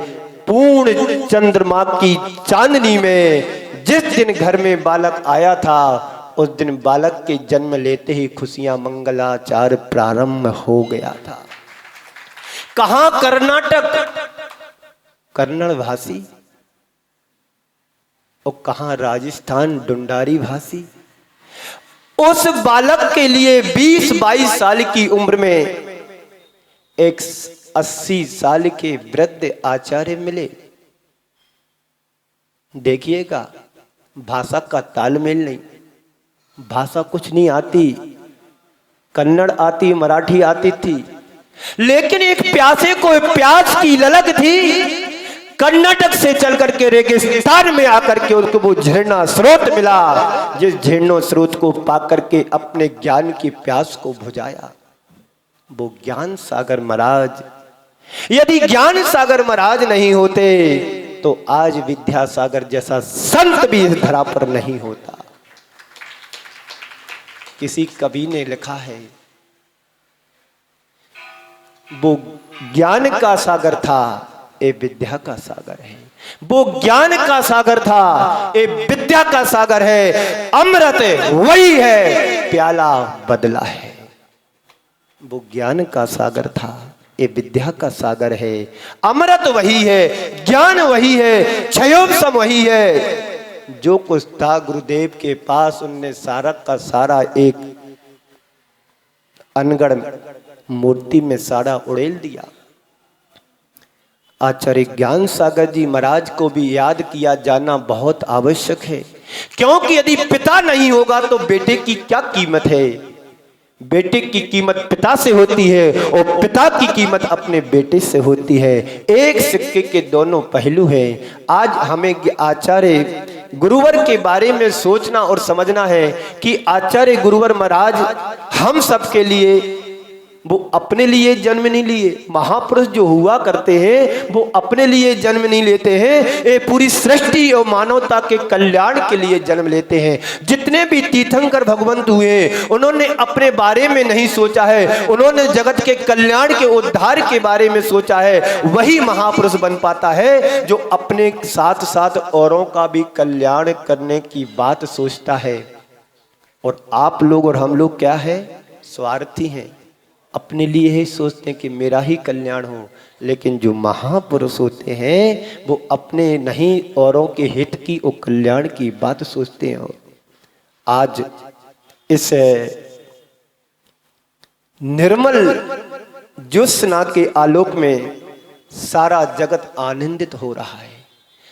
पूर्ण चंद्रमा की चांदनी में, जिस दिन घर में बालक आया था उस दिन बालक के जन्म लेते ही खुशियां मंगलाचार प्रारंभ हो गया था। कहां कर्नाटक कन्नड़ भाषी और कहां राजस्थान डुंडारी भाषी। उस बालक के लिए 20-22 साल की उम्र में एक 80 साल के वृद्ध आचार्य मिले। देखिएगा, भाषा का तालमेल नहीं, भाषा कुछ नहीं आती, कन्नड़ आती, मराठी आती थी, लेकिन एक प्यासे को प्यास की ललक थी। कर्नाटक से चल करके रेगिस्तान में आकर के उसको वो झरना स्रोत मिला, जिस झरना स्रोत को पाकर के अपने ज्ञान की प्यास को बुझाया। वो ज्ञान सागर महाराज। यदि ज्ञान सागर महाराज नहीं होते तो आज विद्यासागर जैसा संत भी इस धरा पर नहीं होता। किसी कवि ने लिखा है, वो ज्ञान का सागर था, ये विद्या का सागर है। वो ज्ञान का सागर था, ये विद्या का सागर है। अमृत वही है, प्याला बदला है। वो ज्ञान का सागर था, ये विद्या का सागर है। अमृत वही है, ज्ञान वही है, क्षयोपशम वही है। जो कुछ था गुरुदेव के पास उनने सारा का सारा एक अनगढ़ मूर्ति में सारा उड़ेल दिया। आचार्य ज्ञान सागर जी महाराज को भी याद किया जाना बहुत आवश्यक है, क्योंकि यदि पिता नहीं होगा तो बेटे की क्या कीमत है। बेटे की कीमत पिता से होती है और पिता की कीमत अपने बेटे से होती है। एक सिक्के के दोनों पहलू हैं। आज हमें आचार्य गुरुवर के बारे में सोचना और समझना है कि आचार्य गुरुवर महाराज हम सबके लिए, वो अपने लिए जन्म नहीं लिए। महापुरुष जो हुआ करते हैं वो अपने लिए जन्म नहीं लेते हैं, ये पूरी सृष्टि और मानवता के कल्याण के लिए जन्म लेते हैं। जितने भी तीर्थंकर भगवंत हुए उन्होंने अपने बारे में नहीं सोचा है, उन्होंने जगत के कल्याण के उद्धार के बारे में सोचा है। वही महापुरुष बन पाता है जो अपने साथ साथ औरों का भी कल्याण करने की बात सोचता है। और आप लोग और हम लोग क्या है, स्वार्थी हैं, अपने लिए ही सोचते हैं कि मेरा ही कल्याण हो। लेकिन जो महापुरुष होते हैं वो अपने नहीं औरों के हित की और कल्याण की बात सोचते हैं। आज इस निर्मल ज्योत्सना के आलोक में सारा जगत आनंदित हो रहा है।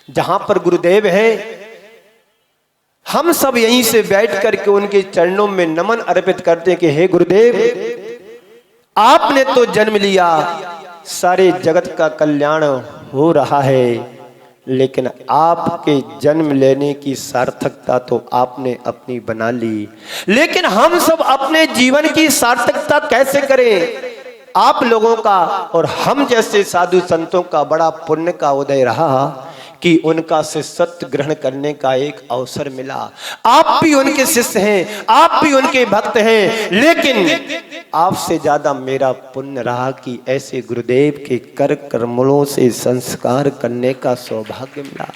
जहां पर गुरुदेव है हम सब यहीं से बैठ करके उनके चरणों में नमन अर्पित करते हैं कि हे गुरुदेव, आपने तो जन्म लिया, सारे जगत का कल्याण हो रहा है, लेकिन आपके जन्म लेने की सार्थकता तो आपने अपनी बना ली। लेकिन हम सब अपने जीवन की सार्थकता कैसे करें? आप लोगों का और हम जैसे साधु संतों का बड़ा पुण्य का उदय रहा कि उनका शिष्यत्व ग्रहण करने का एक अवसर मिला। आप भी उनके शिष्य हैं, आप भी उनके भक्त हैं, लेकिन आपसे ज्यादा मेरा पुण्य रहा कि ऐसे गुरुदेव के कर कमलों से संस्कार करने का सौभाग्य मिला।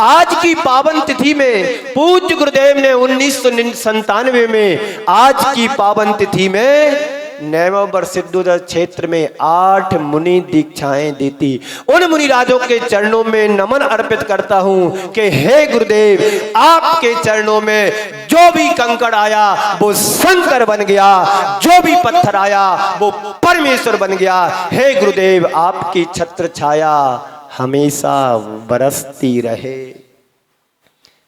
आज की पावन तिथि में पूज्य गुरुदेव ने 1997 में आज की पावन तिथि में नैमवर सिद्धोदर क्षेत्र में 8 मुनि दीक्षाएं दी थी। उन मुनि राजों के चरणों में नमन अर्पित करता हूं कि हे गुरुदेव, आपके चरणों में जो भी कंकड़ आया वो शंकर बन गया, जो भी पत्थर आया वो परमेश्वर बन गया। हे गुरुदेव, आपकी छत्र छाया हमेशा बरसती रहे।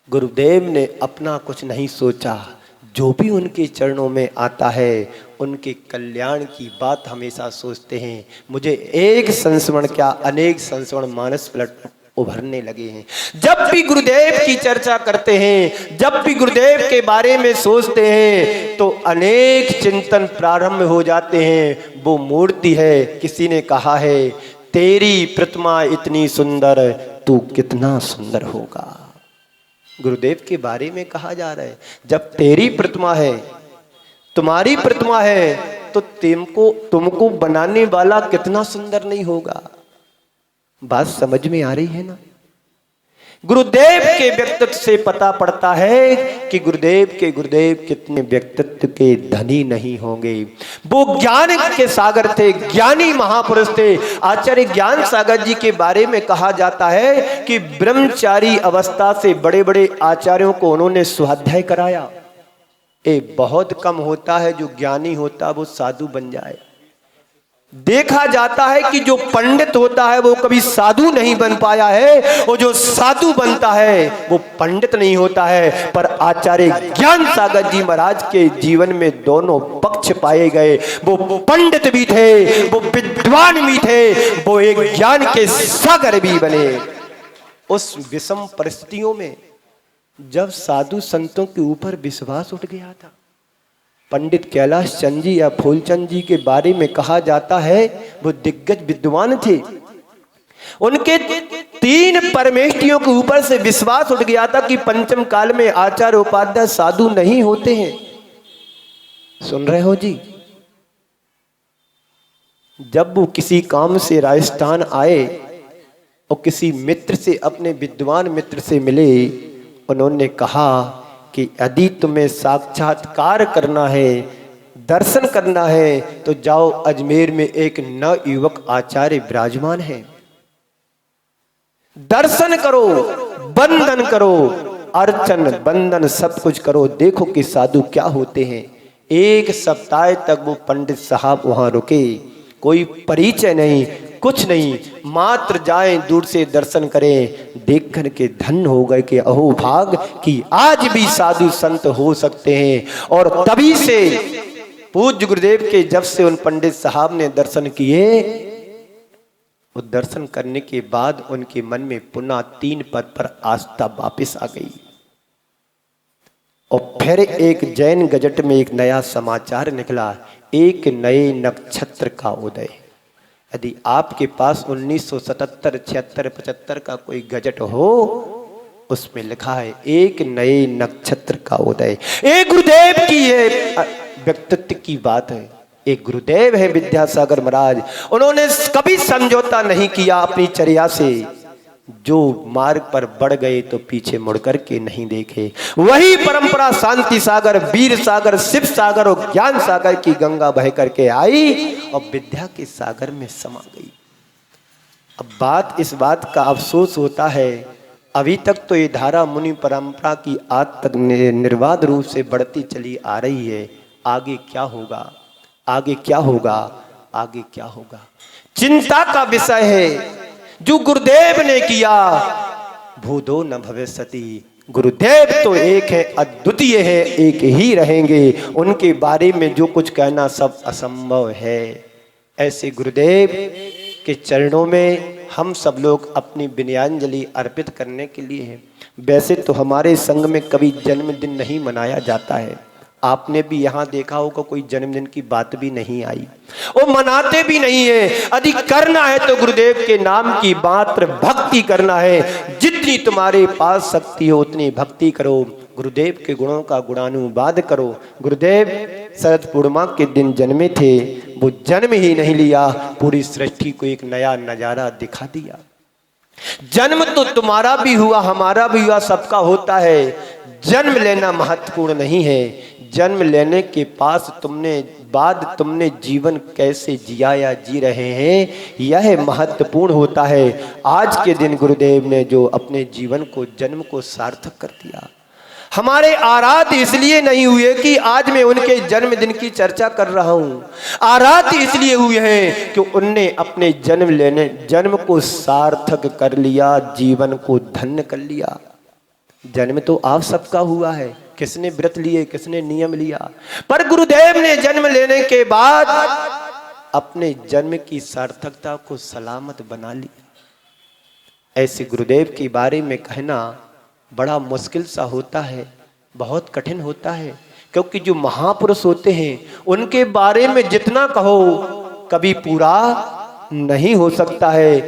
गुरुदेव ने अपना कुछ नहीं सोचा, जो भी उनके चरणों में आता है उनके कल्याण की बात हमेशा सोचते हैं। मुझे एक संस्मरण क्या अनेक संस्मरण मानस पलट उभरने लगे हैं। जब भी गुरुदेव की चर्चा करते हैं, जब भी गुरुदेव के बारे में सोचते हैं तो अनेक चिंतन प्रारंभ हो जाते हैं। वो मूर्ति है, किसी ने कहा है तेरी प्रतिमा इतनी सुंदर, तू कितना सुंदर होगा। गुरुदेव के बारे में कहा जा रहा है जब तेरी प्रतिमा है, तुम्हारी प्रतिमा है, तो तुमको बनाने वाला कितना सुंदर नहीं होगा। बात समझ में आ रही है ना? गुरुदेव के व्यक्तित्व से पता पड़ता है कि गुरुदेव कितने व्यक्तित्व के धनी नहीं होंगे। वो ज्ञान के सागर थे, ज्ञानी महापुरुष थे। आचार्य ज्ञान सागर जी के बारे में कहा जाता है कि ब्रह्मचारी अवस्था से बड़े बड़े आचार्यों को उन्होंने स्वाध्याय कराया। ये बहुत कम होता है जो ज्ञानी होता वो साधु बन जाए। देखा जाता है कि जो पंडित होता है वो कभी साधु नहीं बन पाया है, और जो साधु बनता है वो पंडित नहीं होता है। पर आचार्य ज्ञान सागर जी महाराज के जीवन में दोनों पक्ष पाए गए। वो पंडित भी थे, वो विद्वान भी थे, वो एक ज्ञान के सागर भी बने। उस विषम परिस्थितियों में जब साधु संतों के ऊपर विश्वास उठ गया था, पंडित कैलाश चंद जी या फूलचंद जी के बारे में कहा जाता है वो दिग्गज विद्वान थे। उनके 3 परमेष्ठियों के ऊपर से विश्वास उठ गया था कि पंचम काल में आचार्य उपाध्याय साधु नहीं होते हैं। सुन रहे हो जी? जब वो किसी काम से राजस्थान आए और किसी मित्र से, अपने विद्वान मित्र से मिले, उन्होंने कहा कि यदि तुम्हें साक्षात्कार करना है, दर्शन करना है तो जाओ, अजमेर में एक नवयुवक आचार्य विराजमान है, दर्शन करो, बंदन करो, अर्चन बंदन सब कुछ करो, देखो कि साधु क्या होते हैं। 1 सप्ताह तक वो पंडित साहब वहां रुके, कोई परिचय नहीं, कुछ नहीं, मात्र जाएं, दूर से दर्शन करें, देख कर के धन्य हो गए कि अहो भाग कि आज भी साधु संत हो सकते हैं। और तभी से पूज्य गुरुदेव के जब से उन पंडित साहब ने दर्शन किए, वो दर्शन करने के बाद उनके मन में पुनः 3 पद पर आस्था वापस आ गई। और फिर एक जैन गजट में एक नया समाचार निकला, एक नए नक्षत्र का उदय। यदि आपके पास 1977, 76, 75 का कोई गजट हो, उसमें लिखा है एक नए नक्षत्र का उदय। एक गुरुदेव की ये व्यक्तित्व की बात है। एक गुरुदेव है विद्यासागर महाराज, उन्होंने कभी समझौता नहीं किया अपनी चर्या से। जो मार्ग पर बढ़ गए तो पीछे मुड़ कर के नहीं देखे। वही परंपरा शांति सागर, वीर सागर, शिव सागर और ज्ञान सागर की गंगा बह करके आई और विद्या के सागर में समा गई। अब बात इस बात का अफसोस होता है, अभी तक तो ये धारा मुनि परंपरा की आज तक निर्बाध रूप से बढ़ती चली आ रही है। आगे क्या होगा, आगे क्या होगा, आगे क्या होगा, चिंता का विषय है। जो गुरुदेव ने किया, भूदो न भविष्यति, गुरुदेव तो एक है, अद्वितीय है, एक ही रहेंगे। उनके बारे में जो कुछ कहना सब असंभव है। ऐसे गुरुदेव के चरणों में हम सब लोग अपनी विनयाञ्जलि अर्पित करने के लिए हैं। वैसे तो हमारे संघ में कभी जन्मदिन नहीं मनाया जाता है, आपने भी यहाँ देखा होगा कोई जन्मदिन की बात भी नहीं आई, वो मनाते भी नहीं है। यदि करना है तो गुरुदेव के नाम की मात्र भक्ति करना है। जितनी तुम्हारे पास शक्ति हो उतनी भक्ति करो, गुरुदेव के गुणों का गुणानुवाद करो। गुरुदेव शरद पूर्णिमा के दिन जन्मे थे, वो जन्म ही नहीं लिया, पूरी सृष्टि को एक नया नजारा दिखा दिया। जन्म तो तुम्हारा भी हुआ, हमारा भी हुआ, सबका होता है। जन्म लेना महत्वपूर्ण नहीं है, जन्म लेने के पास तुमने जीवन कैसे जिया या जी रहे हैं, यह महत्वपूर्ण होता है। आज के दिन गुरुदेव ने जो अपने जीवन को, जन्म को सार्थक कर दिया। हमारे आराध्य इसलिए नहीं हुए कि आज मैं उनके जन्मदिन की चर्चा कर रहा हूं, आराध्य इसलिए हुए हैं कि उनने अपने जन्म को सार्थक कर लिया, जीवन को धन्य कर लिया। जन्म तो आप सबका हुआ है, किसने व्रत लिए, किसने नियम लिया, पर गुरुदेव ने जन्म लेने के बाद अपने जन्म की सार्थकता को सलामत बना लिया। ऐसे गुरुदेव के बारे में कहना बड़ा मुश्किल सा होता है, बहुत कठिन होता है, क्योंकि जो महापुरुष होते हैं उनके बारे में जितना कहो कभी पूरा नहीं हो सकता है।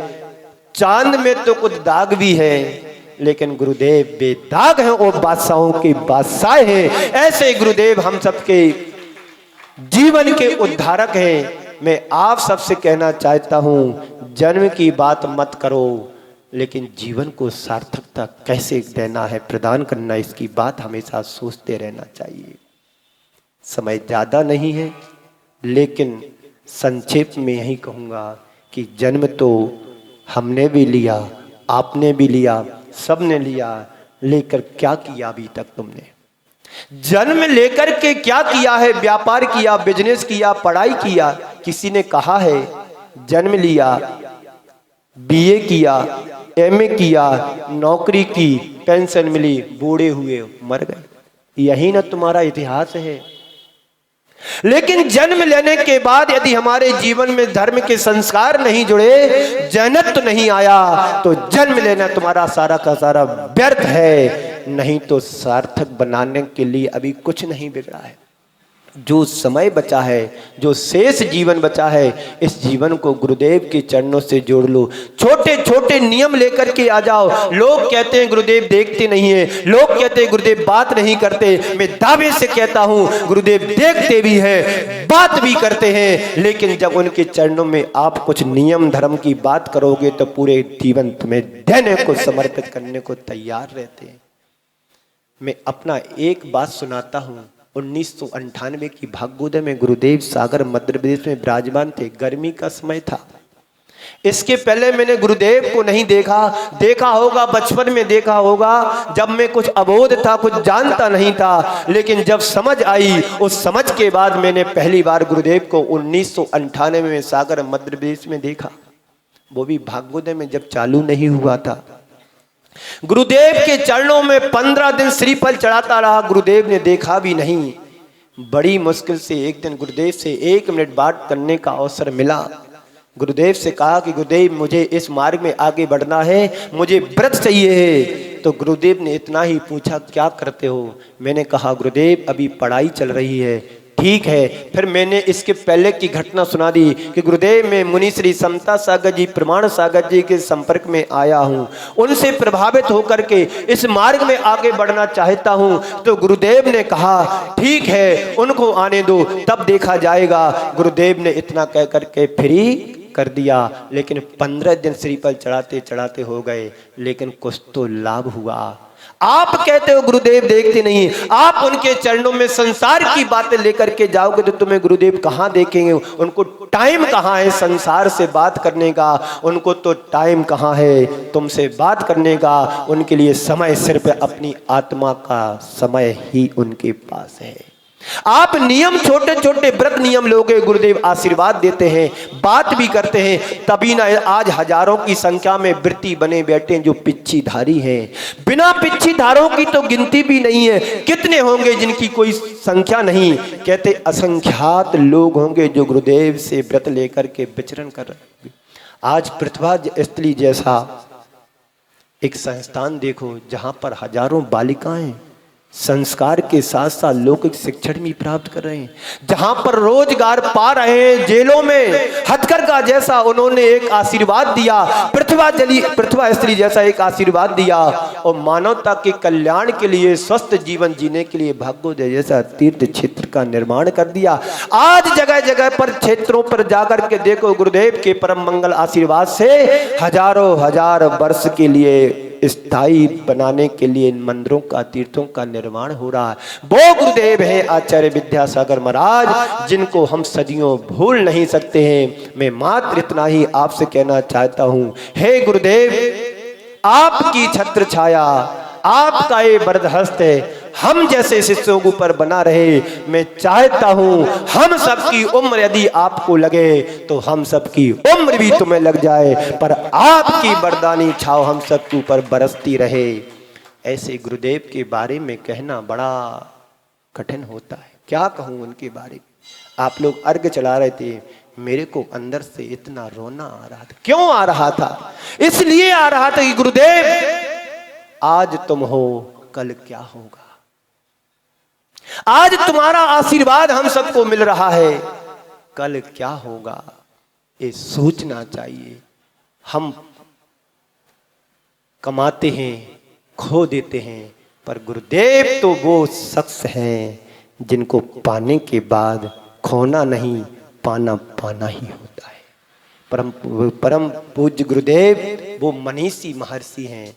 चांद में तो कुछ दाग भी है, लेकिन गुरुदेव बेदाग हैं और बादशाहों के बादशाह हैं। ऐसे गुरुदेव हम सबके जीवन के उद्धारक हैं। मैं आप सबसे कहना चाहता हूं, जन्म की बात मत करो, लेकिन जीवन को सार्थकता कैसे देना है, प्रदान करना, इसकी बात हमेशा सोचते रहना चाहिए। समय ज़्यादा नहीं है, लेकिन संक्षेप में यही कहूँगा कि जन्म तो हमने भी लिया, आपने भी लिया, सबने लिया, लेकर क्या किया अभी तक तुमने? जन्म लेकर के क्या किया है? व्यापार किया, बिजनेस किया, पढ़ाई किया। किसी ने कहा है जन्म लिया, बीए किया, एमए किया, नौकरी की, पेंशन मिली, बूढ़े हुए, मर गए। यही ना तुम्हारा इतिहास है। लेकिन जन्म लेने के बाद यदि हमारे जीवन में धर्म के संस्कार नहीं जुड़े, जन्नत नहीं आया, तो जन्म लेना तुम्हारा सारा का सारा व्यर्थ है। नहीं तो सार्थक बनाने के लिए अभी कुछ नहीं बिगड़ा है। जो समय बचा है, जो शेष जीवन बचा है, इस जीवन को गुरुदेव के चरणों से जोड़ लो। छोटे छोटे नियम लेकर के आ जाओ। लोग कहते हैं गुरुदेव देखते नहीं है, लोग कहते हैं गुरुदेव बात नहीं करते। मैं दावे से कहता हूं गुरुदेव देखते भी हैं, बात भी करते हैं, लेकिन जब उनके चरणों में आप कुछ नियम धर्म की बात करोगे तो पूरे जीवन तुम्हें देने को, समर्पित करने को तैयार रहते हैं। मैं अपना एक बात सुनाता हूं, 1998 की भागोदय में गुरुदेव सागर मध्य प्रदेश में विराजमान थे। गर्मी का समय था। इसके पहले मैंने गुरुदेव को नहीं देखा होगा, बचपन में देखा होगा, जब मैं कुछ अबोध था, कुछ जानता नहीं था। लेकिन जब समझ आई, उस समझ के बाद मैंने पहली बार गुरुदेव को 1998 में सागर मध्य प्रदेश में देखा। वो भी भागवोदय में जब चालू नहीं हुआ था। गुरुदेव के चरणों में 15 दिन श्रीफल चढ़ाता रहा, गुरुदेव ने देखा भी नहीं। बड़ी मुश्किल से एक दिन गुरुदेव से 1 मिनट बात करने का अवसर मिला। गुरुदेव से कहा कि गुरुदेव मुझे इस मार्ग में आगे बढ़ना है, मुझे व्रत चाहिए है। तो गुरुदेव ने इतना ही पूछा, क्या करते हो? मैंने कहा गुरुदेव अभी पढ़ाई चल रही है। ठीक है। फिर मैंने इसके पहले की घटना सुना दी कि गुरुदेव मैं मुनि श्री समता सागर जी, प्रमाण सागर जी के संपर्क में आया हूँ, उनसे प्रभावित होकर के इस मार्ग में आगे बढ़ना चाहता हूँ। तो गुरुदेव ने कहा ठीक है, उनको आने दो, तब देखा जाएगा। गुरुदेव ने इतना कह करके फ्री कर दिया। लेकिन 15 दिन श्रीफल चढ़ाते चढ़ाते हो गए, लेकिन कुछ तो लाभ हुआ। आप कहते हो गुरुदेव देखते नहीं, आप उनके चरणों में संसार की बातें लेकर के जाओगे तो तुम्हें गुरुदेव कहाँ देखेंगे? उनको टाइम कहाँ है संसार से बात करने का? उनको तो टाइम कहाँ है तुमसे बात करने का? उनके लिए समय सिर्फ अपनी आत्मा का समय ही उनके पास है। आप नियम छोटे छोटे व्रत नियम लोगे, गुरुदेव आशीर्वाद देते हैं, बात भी करते हैं, तभी ना आज हजारों की संख्या में वृत्ति बने बैठे हैं जो पिच्छीधारी हैं। बिना पिच्छीधारों की तो गिनती भी नहीं है। कितने होंगे जिनकी कोई संख्या नहीं? कहते असंख्यात लोग होंगे जो गुरुदेव से व्रत लेकर के विचरण कर रहे हैं। आज पृथ्वा स्थली जैसा एक संस्थान देखो जहां पर हजारों बालिकाएं संस्कार के साथ साथ लौकिक शिक्षण भी प्राप्त कर रहे हैं, जहां पर रोजगार पा रहे हैं। जेलों में हथकरघा जैसा उन्होंने एक आशीर्वाद दिया, पृथ्वा स्त्री जैसा एक आशीर्वाद दिया, और मानवता के कल्याण के लिए, स्वस्थ जीवन जीने के लिए भागवोदय जैसा तीर्थ क्षेत्र का निर्माण कर दिया। आज जगह जगह पर क्षेत्रों पर जाकर के देखो, गुरुदेव के परम मंगल आशीर्वाद से हजारों हजार वर्ष के लिए स्थायी बनाने के लिए मंदिरों का, तीर्थों का निर्माण हो रहा है। वो गुरुदेव हैं आचार्य विद्यासागर महाराज, जिनको हम सदियों भूल नहीं सकते हैं। मैं मात्र इतना ही आपसे कहना चाहता हूं, हे गुरुदेव आपकी छत्र छाया, आपका ये वरदहस्त है, हम जैसे शिष्यों के ऊपर बना रहे। मैं चाहता हूं हम सबकी उम्र यदि आपको लगे तो हम सबकी उम्र भी तुम्हें लग जाए, पर आपकी वरदानी छाव हम सबके ऊपर बरसती रहे। ऐसे गुरुदेव के बारे में कहना बड़ा कठिन होता है। क्या कहूं उनके बारे में? आप लोग अर्घ चला रहे थे, मेरे को अंदर से इतना रोना आ रहा था। क्यों आ रहा था? इसलिए आ रहा था कि गुरुदेव आज तुम हो, कल क्या होगा? आज तुम्हारा आशीर्वाद हम सबको मिल रहा है, कल क्या होगा ये सोचना चाहिए। हम कमाते हैं, खो देते हैं, पर गुरुदेव तो वो शख्स हैं जिनको पाने के बाद खोना नहीं, पाना पाना ही होता है। परम पूज्य गुरुदेव वो मनीषी महर्षि हैं।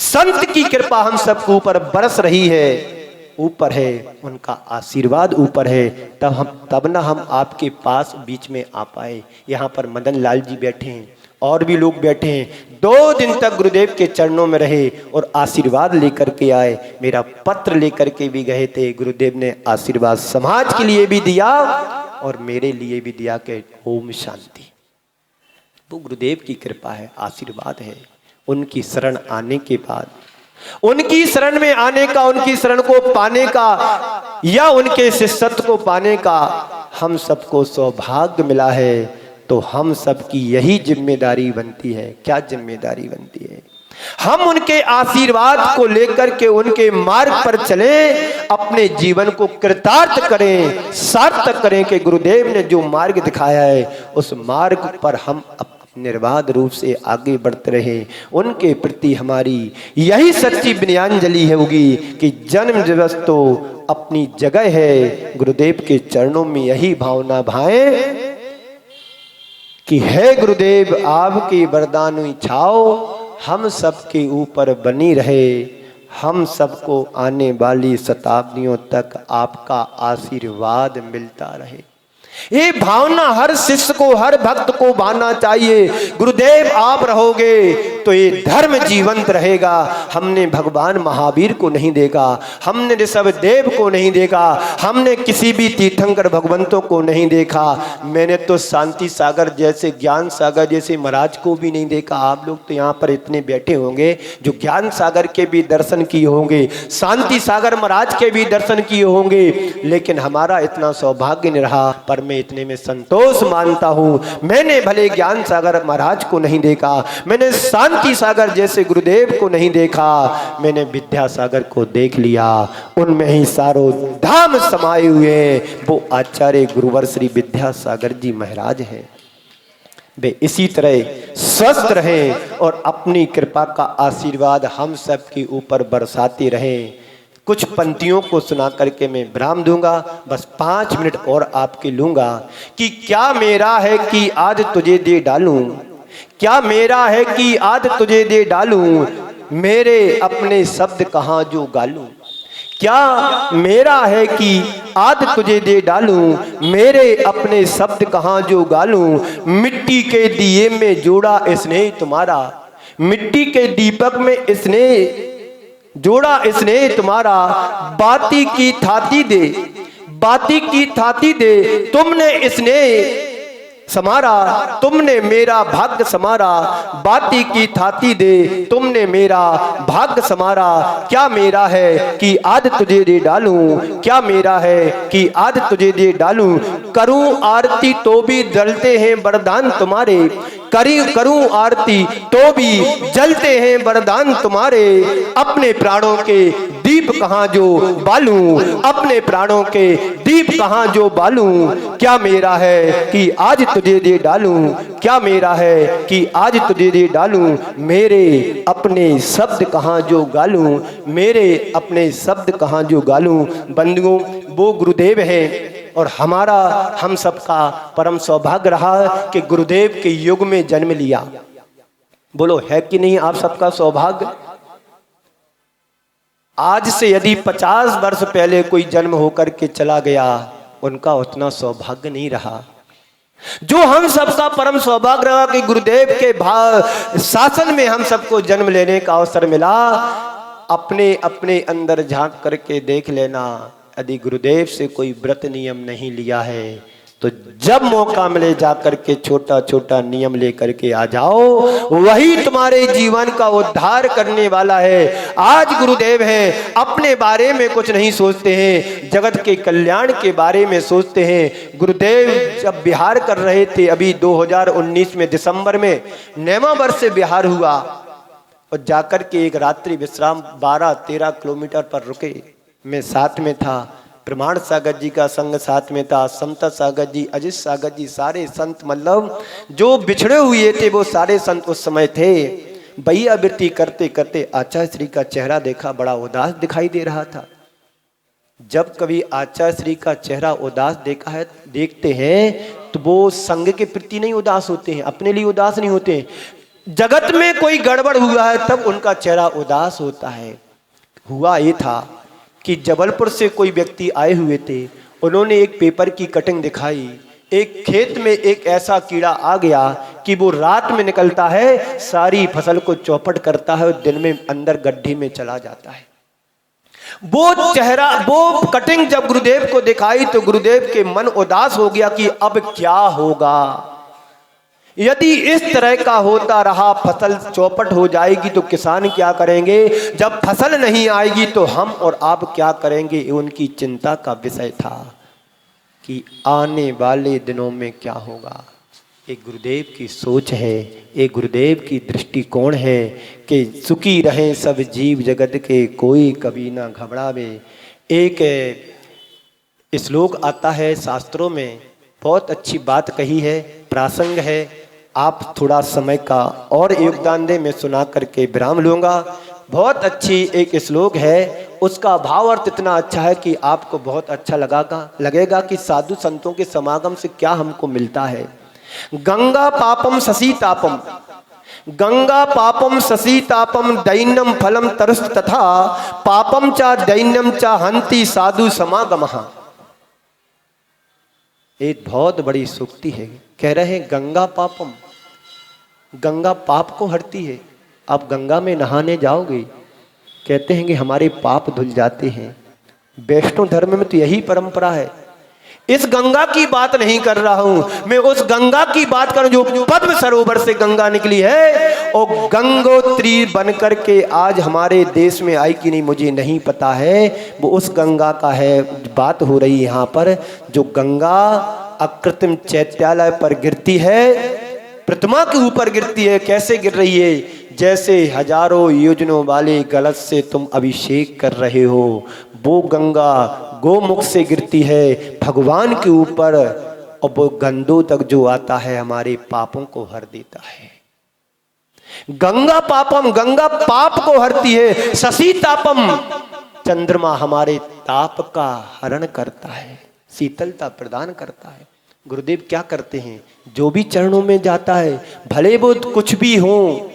संत की कृपा हम सबके ऊपर बरस रही है, ऊपर है, उनका आशीर्वाद ऊपर है, तब ना हम आपके पास बीच में आ पाए। यहाँ पर मदन लाल जी बैठे हैं, और भी लोग बैठे हैं। 2 दिन तक गुरुदेव के चरणों में रहे और आशीर्वाद लेकर के आए। मेरा पत्र लेकर के भी गए थे। गुरुदेव ने आशीर्वाद समाज के लिए भी दिया और मेरे लिए भी दिया कि ओम शांति। वो गुरुदेव की कृपा है, आशीर्वाद है। उनकी शरण आने के बाद, उनकी शरण में आने का, उनकी शरण को पाने का या उनके शिष्यत्व को पाने का हम सबको सौभाग्य मिला है। तो हम सबकी यही जिम्मेदारी बनती है। क्या जिम्मेदारी बनती है? हम उनके आशीर्वाद को लेकर के उनके मार्ग पर चलें, अपने जीवन को कृतार्थ करें, सार्थक करें कि गुरुदेव ने जो मार्ग दिखाया है उस मार्ग पर हम निर्बाध रूप से आगे बढ़ते रहे। उनके प्रति हमारी यही सच्ची विनयाञ्जलि होगी कि जन्म दिवस तो अपनी जगह है, गुरुदेव के चरणों में यही भावना भाएं कि हे गुरुदेव आपकी वरदानी छाओ हम सबके ऊपर बनी रहे। हम सबको आने वाली शताब्दियों तक आपका आशीर्वाद मिलता रहे। ये भावना हर शिष्य को, हर भक्त को भाना चाहिए। गुरुदेव आप रहोगे तो ये धर्म जीवंत रहेगा। हमने भगवान महावीर को नहीं देखा, हमने ऋषभ देव को नहीं देखा, हमने किसी भी तीर्थंकर भगवंतों को नहीं देखा। मैंने तो शांति सागर जैसे, ज्ञान सागर जैसे महाराज को भी नहीं देखा। आप लोग तो यहाँ पर इतने बैठे होंगे जो ज्ञान सागर के भी दर्शन किए होंगे, शांति सागर महाराज के भी दर्शन किए होंगे, लेकिन हमारा इतना सौभाग्य नहीं रहा। पर मैं इतने में संतोष मानता हूं, मैंने भले ज्ञान सागर महाराज को नहीं देखा, मैंने शांति सागर जैसे गुरुदेव को नहीं देखा, मैंने विद्यासागर को देख लिया। उनमें ही सारों धाम समाये हुए वो आचार्य गुरुवर श्री विद्यासागर जी महाराज हैं। वे इसी तरह स्वस्थ रहें और अपनी कृपा का आशीर्वाद हम सब के ऊपर बरसाते रहें। कुछ पंक्तियों को सुना करके मैं विराम दूंगा, बस 5 मिनट और आपके लूंगा। कि क्या मेरा है कि आज तुझे दे डालूं, क्या मेरा है कि आज तुझे दे डालूं, मेरे अपने शब्द कहाँ जो गालूं। क्या मेरा है कि आज तुझे दे डालूं, मेरे अपने शब्द कहाँ जो गालूं। मिट्टी के दिए में जोड़ा स्नेह तुम्हारा, मिट्टी के दीपक में स्नेह जोड़ा स्नेह तुम्हारा। बाती की थाती दे, बाती की थाती दे, तुमने स्नेह समारा, तुमने मेरा भाग्य समारा। बाती की थाती दे, तुमने मेरा भाग्य समारा। क्या मेरा है कि आज तुझे दे डालूं, क्या मेरा है कि आज तुझे दे डालूं। करूं आरती तो भी जलते हैं वरदान तुम्हारे, करूं आरती तो भी जलते हैं वरदान तुम्हारे। अपने प्राणों के दीप कहाँ जो बालूं, अपने प्राणों के दीप कहाँ जो बालूं। क्या मेरा है कि आज तुझे दे डालूं, क्या मेरा है कि आज तुझे दे डालूं। मेरे अपने शब्द कहाँ जो गालूं, मेरे अपने शब्द कहाँ जो गालूं। बंधुओं, वो गुरुदेव हैं और हमारा, हम सबका परम सौभाग्य रहा कि गुरुदेव के युग में जन्म लिया। बोलो है कि नहीं आप सबका सौभाग्य। आज से यदि 50 वर्ष पहले कोई जन्म होकर के चला गया, उनका उतना सौभाग्य नहीं रहा। जो हम सबका परम सौभाग्य रहा कि गुरुदेव के शासन में हम सबको जन्म लेने का अवसर मिला। अपने अपने अंदर झांक करके देख लेना, यदि गुरुदेव से कोई व्रत नियम नहीं लिया है तो जब मौका मिले जाकर के छोटा छोटा नियम लेकर के आ जाओ, वही तुम्हारे जीवन का उद्धार करने वाला है। आज गुरुदेव हैं, अपने बारे में कुछ नहीं सोचते हैं, जगत के कल्याण के बारे में सोचते हैं। गुरुदेव जब बिहार कर रहे थे, अभी 2019 में दिसंबर में नेमा वर्ष से बिहार हुआ, और जाकर के एक रात्रि विश्राम 12-13 किलोमीटर पर रुके। मैं साथ में था, प्रमाण सागर जी का संग साथ में था, समता सागर जी, अजित सागर जी, सारे संत, मतलब जो बिछड़े हुए थे वो सारे संत उस समय थे। भैया वृत्ति करते करते आचार्य श्री का चेहरा देखा, बड़ा उदास दिखाई दे रहा था। जब कभी आचार्य श्री का चेहरा उदास देखा है, देखते हैं तो वो संग के प्रति नहीं उदास होते हैं, अपने लिए उदास नहीं होते हैं। जगत में कोई गड़बड़ हुआ है तब उनका चेहरा उदास होता है। हुआ ये था कि जबलपुर से कोई व्यक्ति आए हुए थे, उन्होंने एक पेपर की कटिंग दिखाई। एक खेत में एक ऐसा कीड़ा आ गया कि वो रात में निकलता है, सारी फसल को चौपट करता है और दिन में अंदर गड्ढे में चला जाता है। वो चेहरा, वो कटिंग जब गुरुदेव को दिखाई तो गुरुदेव के मन उदास हो गया कि अब क्या होगा। यदि इस तरह का होता रहा, फसल चौपट हो जाएगी तो किसान क्या करेंगे, जब फसल नहीं आएगी तो हम और आप क्या करेंगे। उनकी चिंता का विषय था कि आने वाले दिनों में क्या होगा। एक गुरुदेव की सोच है, एक गुरुदेव की दृष्टिकोण है कि सुखी रहें सब जीव जगत के, कोई कभी ना घबरावे। एक श्लोक आता है शास्त्रों में, बहुत अच्छी बात कही है, प्रासंग है। आप थोड़ा समय का और योगदान दें, मैं सुना करके विराम लूँगा। बहुत अच्छी एक श्लोक है, उसका भाव अर्थ इतना अच्छा है कि आपको बहुत अच्छा लगेगा कि साधु संतों के समागम से क्या हमको मिलता है। गंगा पापम शशि तापम, गंगा पापम ससीतापम दैन्यम फलम तरस तथा पापम चा दैन्यम चा हंति साधु समागमः। एक बहुत बड़ी सूक्ति है। कह रहे हैं गंगा पापम, गंगा पाप को हरती है। आप गंगा में नहाने जाओगे, कहते हैं कि हमारे पाप धुल जाते हैं। वैष्णव धर्म में तो यही परंपरा है। इस गंगा की बात नहीं कर रहा हूं मैं, उस गंगा की बात कर जो पद्म सरोवर से गंगा निकली है और गंगोत्री बनकर के आज हमारे देश में आई कि नहीं मुझे नहीं पता है, वो उस गंगा का है बात हो रही है यहाँ पर। जो गंगा अकृत्रिम चैत्यालय पर गिरती है, प्रतिमा के ऊपर गिरती है। कैसे गिर रही है? जैसे हजारों योजनों वाले गलत से तुम अभिषेक कर रहे हो, वो गंगा गोमुख से गिरती है भगवान के ऊपर, और वो गंदों तक जो आता है हमारे पापों को हर देता है। गंगा पापम, गंगा पाप को हरती है। शशि तापम, चंद्रमा हमारे ताप का हरण करता है, शीतलता प्रदान करता है। गुरुदेव क्या करते हैं? जो भी चरणों में जाता है, भले वो कुछ भी हो,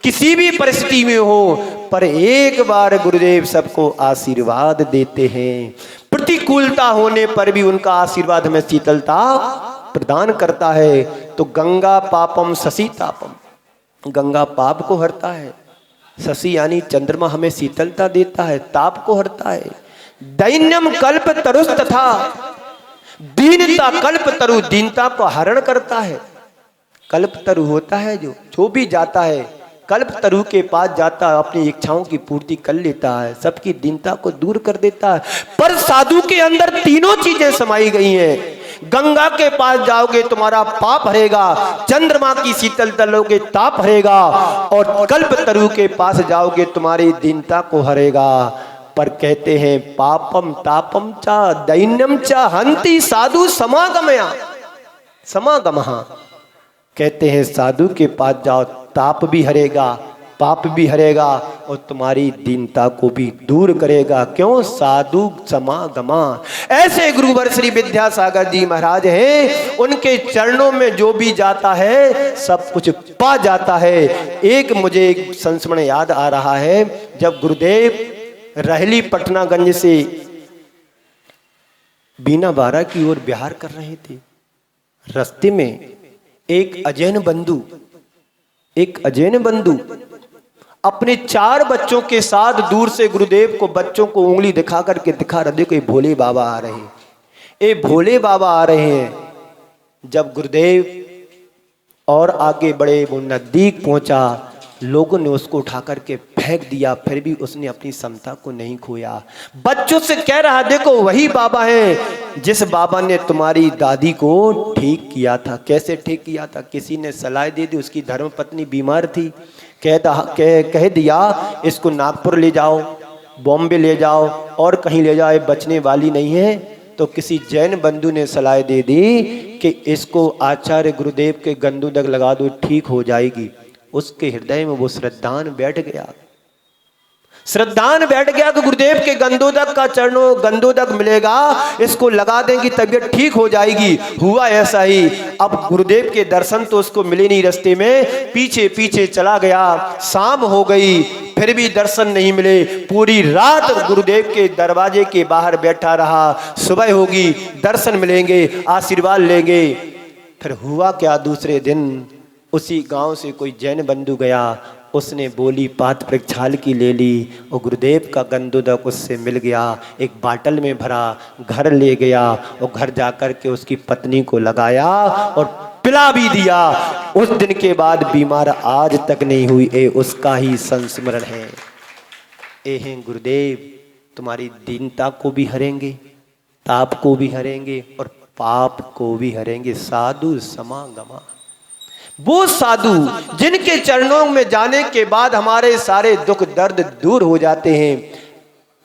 किसी भी परिस्थिति में हो, पर एक बार गुरुदेव सबको आशीर्वाद देते हैं। प्रतिकूलता होने पर भी उनका आशीर्वाद हमें शीतलता प्रदान करता है। तो गंगा पापम शशि तापम, गंगा पाप को हरता है। शशि यानी चंद्रमा हमें शीतलता देता है, ताप को हरता है। दैन्यम कल्प तरुस तथा, दीनता कल्प तरु, दीनता को हरण करता है। कल्प तरु होता है जो भी जाता है कल्प तरु के पास जाता है, अपनी इच्छाओं की पूर्ति कर लेता है, सबकी दीनता को दूर कर देता है। पर साधु के अंदर तीनों चीजें समाई गई हैं। गंगा के पास जाओगे तुम्हारा पाप हरेगा, चंद्रमा की शीतलता लोगे ताप हरेगा, और कल्प तरु के पास जाओगे तुम्हारी दीनता को हरेगा। पर कहते हैं पापम तापम चा दैन्यम चा हंति साधु समागमया, समागमः। कहते हैं साधु के पास जाओ, ताप भी हरेगा, पाप भी हरेगा, और तुम्हारी दीनता को भी दूर करेगा। क्यों? साधु समागमा। ऐसे गुरुवर श्री विद्यासागर जी महाराज हैं, उनके चरणों में जो भी जाता है सब कुछ पा जाता है। एक मुझे एक संस्मरण याद आ रहा है, जब गुरुदेव रहली पटनागंज से बीना बारा की ओर विहार कर रहे थे। रास्ते में एक अजैन बंधु अपने 4 बच्चों के साथ दूर से गुरुदेव को बच्चों को उंगली दिखा करके दिखा रहे, देखो ये भोले बाबा आ रहे हैं, ये भोले बाबा आ रहे हैं। जब गुरुदेव और आगे बढ़े, वो नजदीक पहुंचा, लोगों ने उसको उठा करके फेंक दिया, फिर भी उसने अपनी समता को नहीं खोया। बच्चों से कह रहा, देखो वही बाबा है जिस बाबा ने तुम्हारी दादी को ठीक किया था। कैसे ठीक किया था? किसी ने सलाह दे दी, उसकी धर्मपत्नी बीमार थी, कह दिया इसको नागपुर ले जाओ, बॉम्बे ले जाओ, और कहीं ले जाओ, बचने वाली नहीं है। तो किसी जैन बंधु ने सलाह दे दी कि इसको आचार्य गुरुदेव के गंदुदक लगा दो, ठीक हो जाएगी। उसके हृदय में वो श्रद्धान बैठ गया, श्रद्धान बैठ गया कि गुरुदेव के गंदोदक का चरणों गंदोदक मिलेगा, इसको लगा देंगी तबीयत ठीक हो जाएगी। हुआ ऐसा ही। अब गुरुदेव के दर्शन तो उसको मिले नहीं, रास्ते में पीछे पीछे चला गया। शाम हो गई, फिर भी दर्शन नहीं मिले। पूरी रात गुरुदेव के दरवाजे के बाहर बैठा रहा। सुबह होगी, दर्शन मिलेंगे, आशीर्वाद लेंगे। फिर हुआ क्या, दूसरे दिन उसी गांव से कोई जैन बंधु गया, उसने बोली पात प्रक्षाल की ले ली, और गुरुदेव का गंदोदक उससे मिल गया। एक बाटल में भरा, घर ले गया, और घर जाकर के उसकी पत्नी को लगाया और पिला भी दिया। उस दिन के बाद बीमार आज तक नहीं हुई। ए उसका ही संस्मरण है। ए हैं गुरुदेव, तुम्हारी दीनता को भी हरेंगे, ताप को भी हरेंगे, और पाप को भी हरेंगे। साधु समागमा, वो साधु जिनके चरणों में जाने के बाद हमारे सारे दुख दर्द दूर हो जाते हैं।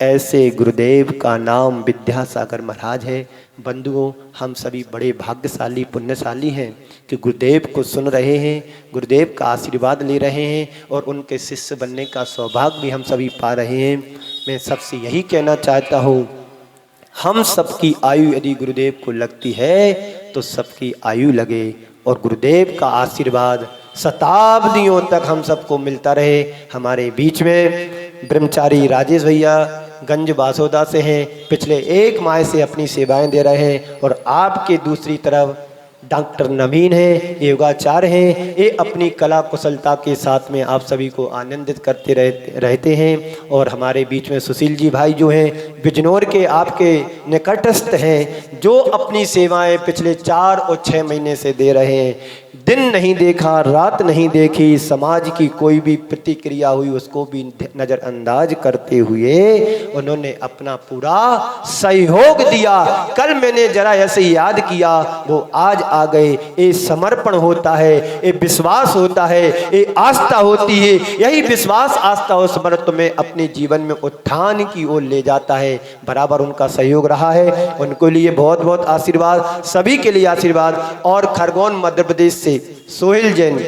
ऐसे गुरुदेव का नाम विद्यासागर महाराज है। बंधुओं, हम सभी बड़े भाग्यशाली पुण्यशाली हैं कि गुरुदेव को सुन रहे हैं, गुरुदेव का आशीर्वाद ले रहे हैं, और उनके शिष्य बनने का सौभाग्य भी हम सभी पा रहे हैं। मैं सबसे यही कहना चाहता हूँ, हम सबकी आयु यदि गुरुदेव को लगती है तो सबकी आयु लगे, और गुरुदेव का आशीर्वाद शताब्दियों तक हम सबको मिलता रहे। हमारे बीच में ब्रह्मचारी राजेश भैया गंज बासोदा से हैं, पिछले 1 माह से अपनी सेवाएं दे रहे हैं। और आपके दूसरी तरफ डॉक्टर नवीन हैं, योगाचार्य हैं, ये अपनी कला कुशलता के साथ में आप सभी को आनंदित करते रहते हैं। और हमारे बीच में सुशील जी भाई जो हैं बिजनौर के आपके निकटस्थ हैं, जो अपनी सेवाएं पिछले 4 और 6 महीने से दे रहे हैं। दिन नहीं देखा, रात नहीं देखी, समाज की कोई भी प्रतिक्रिया हुई उसको भी नज़रअंदाज करते हुए उन्होंने अपना पूरा सहयोग दिया। कल मैंने जरा ऐसे याद किया, वो आज आ गए। ये समर्पण होता है, ये विश्वास होता है, ये आस्था होती है। यही विश्वास, आस्था और समर्पण में अपने जीवन में उत्थान की ओर ले जाता है। बराबर उनका सहयोग रहा है, उनको लिए बहुत बहुत आशीर्वाद, सभी के लिए आशीर्वाद। और खरगोन मध्य प्रदेश से सोहेल जैन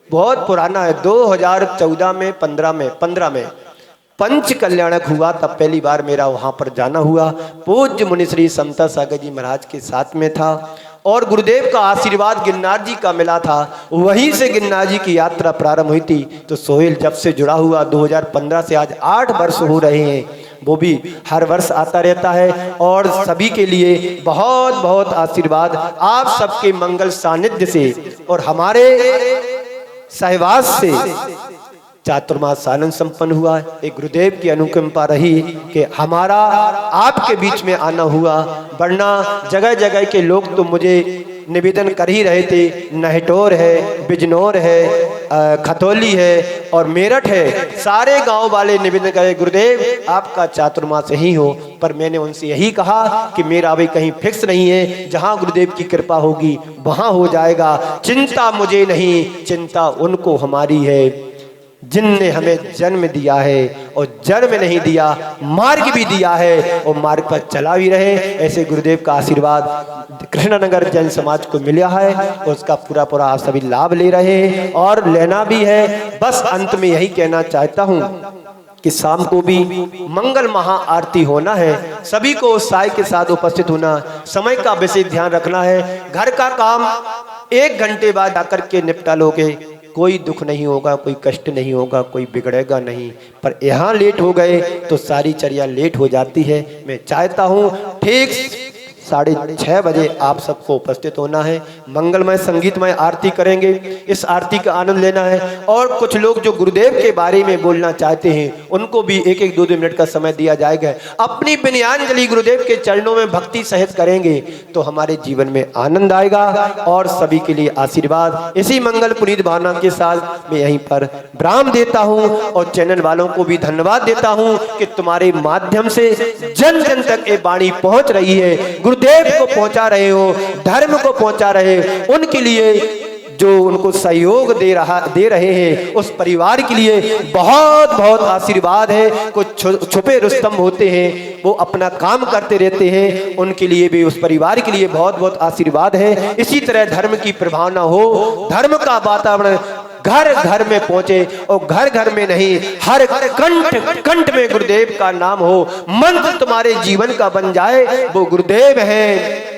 बहुत पुराना है, 2014 में 15 में पंच कल्याणक हुआ, तब पहली बार मेरा वहाँ पर जाना हुआ। पूज्य मुनि श्री समता सागर जी महाराज के साथ में था और गुरुदेव का आशीर्वाद गिरनार जी का मिला था। वहीं से गिरनार जी की यात्रा प्रारंभ हुई थी। तो सोहेल जब से जुड़ा हुआ 2015 से आज 8 वर्ष हो रहे हैं, वो भी हर वर्ष आता रहता है। और सभी के लिए बहुत बहुत आशीर्वाद, आप सबके मंगल सानिध्य से और हमारे सहवास से चातुर्मास सालन संपन्न हुआ। एक गुरुदेव की अनुकंपा रही कि हमारा आपके बीच में आना हुआ, वरना जगह जगह के लोग तो मुझे निवेदन कर ही रहे थे। नहटोर है, बिजनौर है, खतौली है और मेरठ है, सारे गांव वाले निवेदन करे गुरुदेव आपका चातुर्मास ही हो। पर मैंने उनसे यही कहा कि मेरा अभी कहीं फिक्स नहीं है, जहां गुरुदेव की कृपा होगी वहां हो जाएगा। चिंता मुझे नहीं, चिंता उनको हमारी है जिनने हमें जन्म दिया है और जन्म नहीं दिया, मार्ग भी दिया है और मार्ग पर चला भी रहे। ऐसे गुरुदेव का आशीर्वाद कृष्णनगर जैन समाज को मिला है और उसका पूरा पूरा आप सभी लाभ ले रहे हैं और लेना भी है। बस अंत में यही कहना चाहता हूँ कि शाम को भी मंगल महा आरती होना है, सभी को उत्साह के साथ उपस्थित होना, समय का विशेष ध्यान रखना है। घर का काम 1 घंटे बाद आकर के निपटा लोगे, कोई दुख नहीं होगा, कोई कष्ट नहीं होगा, कोई बिगड़ेगा नहीं। पर यहाँ लेट हो गए तो सारी चर्या लेट हो जाती है। मैं चाहता हूँ ठीक 6:30 बजे आप सबको उपस्थित होना है। मंगलमय संगीतमय आरती करेंगे, इस आरती का आनंद लेना है। और कुछ लोग जो गुरुदेव के बारे में बोलना चाहते हैं उनको भी 1-2 मिनट का समय दिया जाएगा। अपनी विनयांजलि गुरुदेव के चरणों में भक्ति सहित करेंगे तो हमारे जीवन में आनंद आएगा और सभी के लिए आशीर्वाद। इसी मंगल पुनीत भावना के साथ मैं यहीं पर विराम देता हूँ और चैनल वालों को भी धन्यवाद देता हूँ कि तुम्हारे माध्यम से जन जन तक ये वाणी पहुँच रही है, गुरुदेव को पहुंचा रहे हो, धर्म को पहुंचा रहे हो। उनके लिए जो उनको सहयोग दे रहे हैं उस परिवार के लिए बहुत बहुत आशीर्वाद है। कुछ छुपे रुस्तम होते हैं, वो अपना काम करते रहते हैं, उनके लिए भी उस परिवार के लिए बहुत बहुत आशीर्वाद है। इसी तरह धर्म की प्रभावना हो, धर्म का वातावरण घर घर में पहुंचे और घर घर में नहीं, हर कंठ कंठ में गुरुदेव का नाम हो। मंत्र तुम्हारे जीवन का बन जाए, वो गुरुदेव है।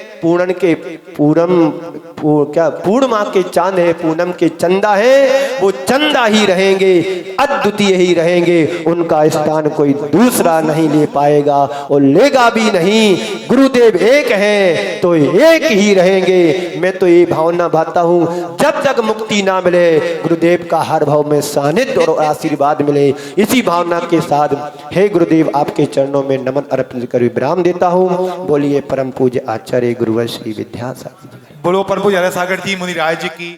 पूर्णिमा के चांद है, पूनम के चंदा है, वो चंदा ही रहेंगे, अद्वितीय ही रहेंगे। उनका स्थान कोई दूसरा नहीं ले पाएगा और लेगा भी नहीं। गुरुदेव एक है तो एक ही रहेंगे। मैं तो ये भावना भाता हूँ जब तक मुक्ति ना मिले गुरुदेव का हर भाव में सानिध्य और आशीर्वाद मिले। इसी भावना के साथ हे गुरुदेव आपके चरणों में नमन अर्पित कर विराम देता हूँ। बोलिए परम पूज्य आचार्य गुरुवर श्री विद्यासागर। बोलो प्रभु सागर जी मुनिराज जी की।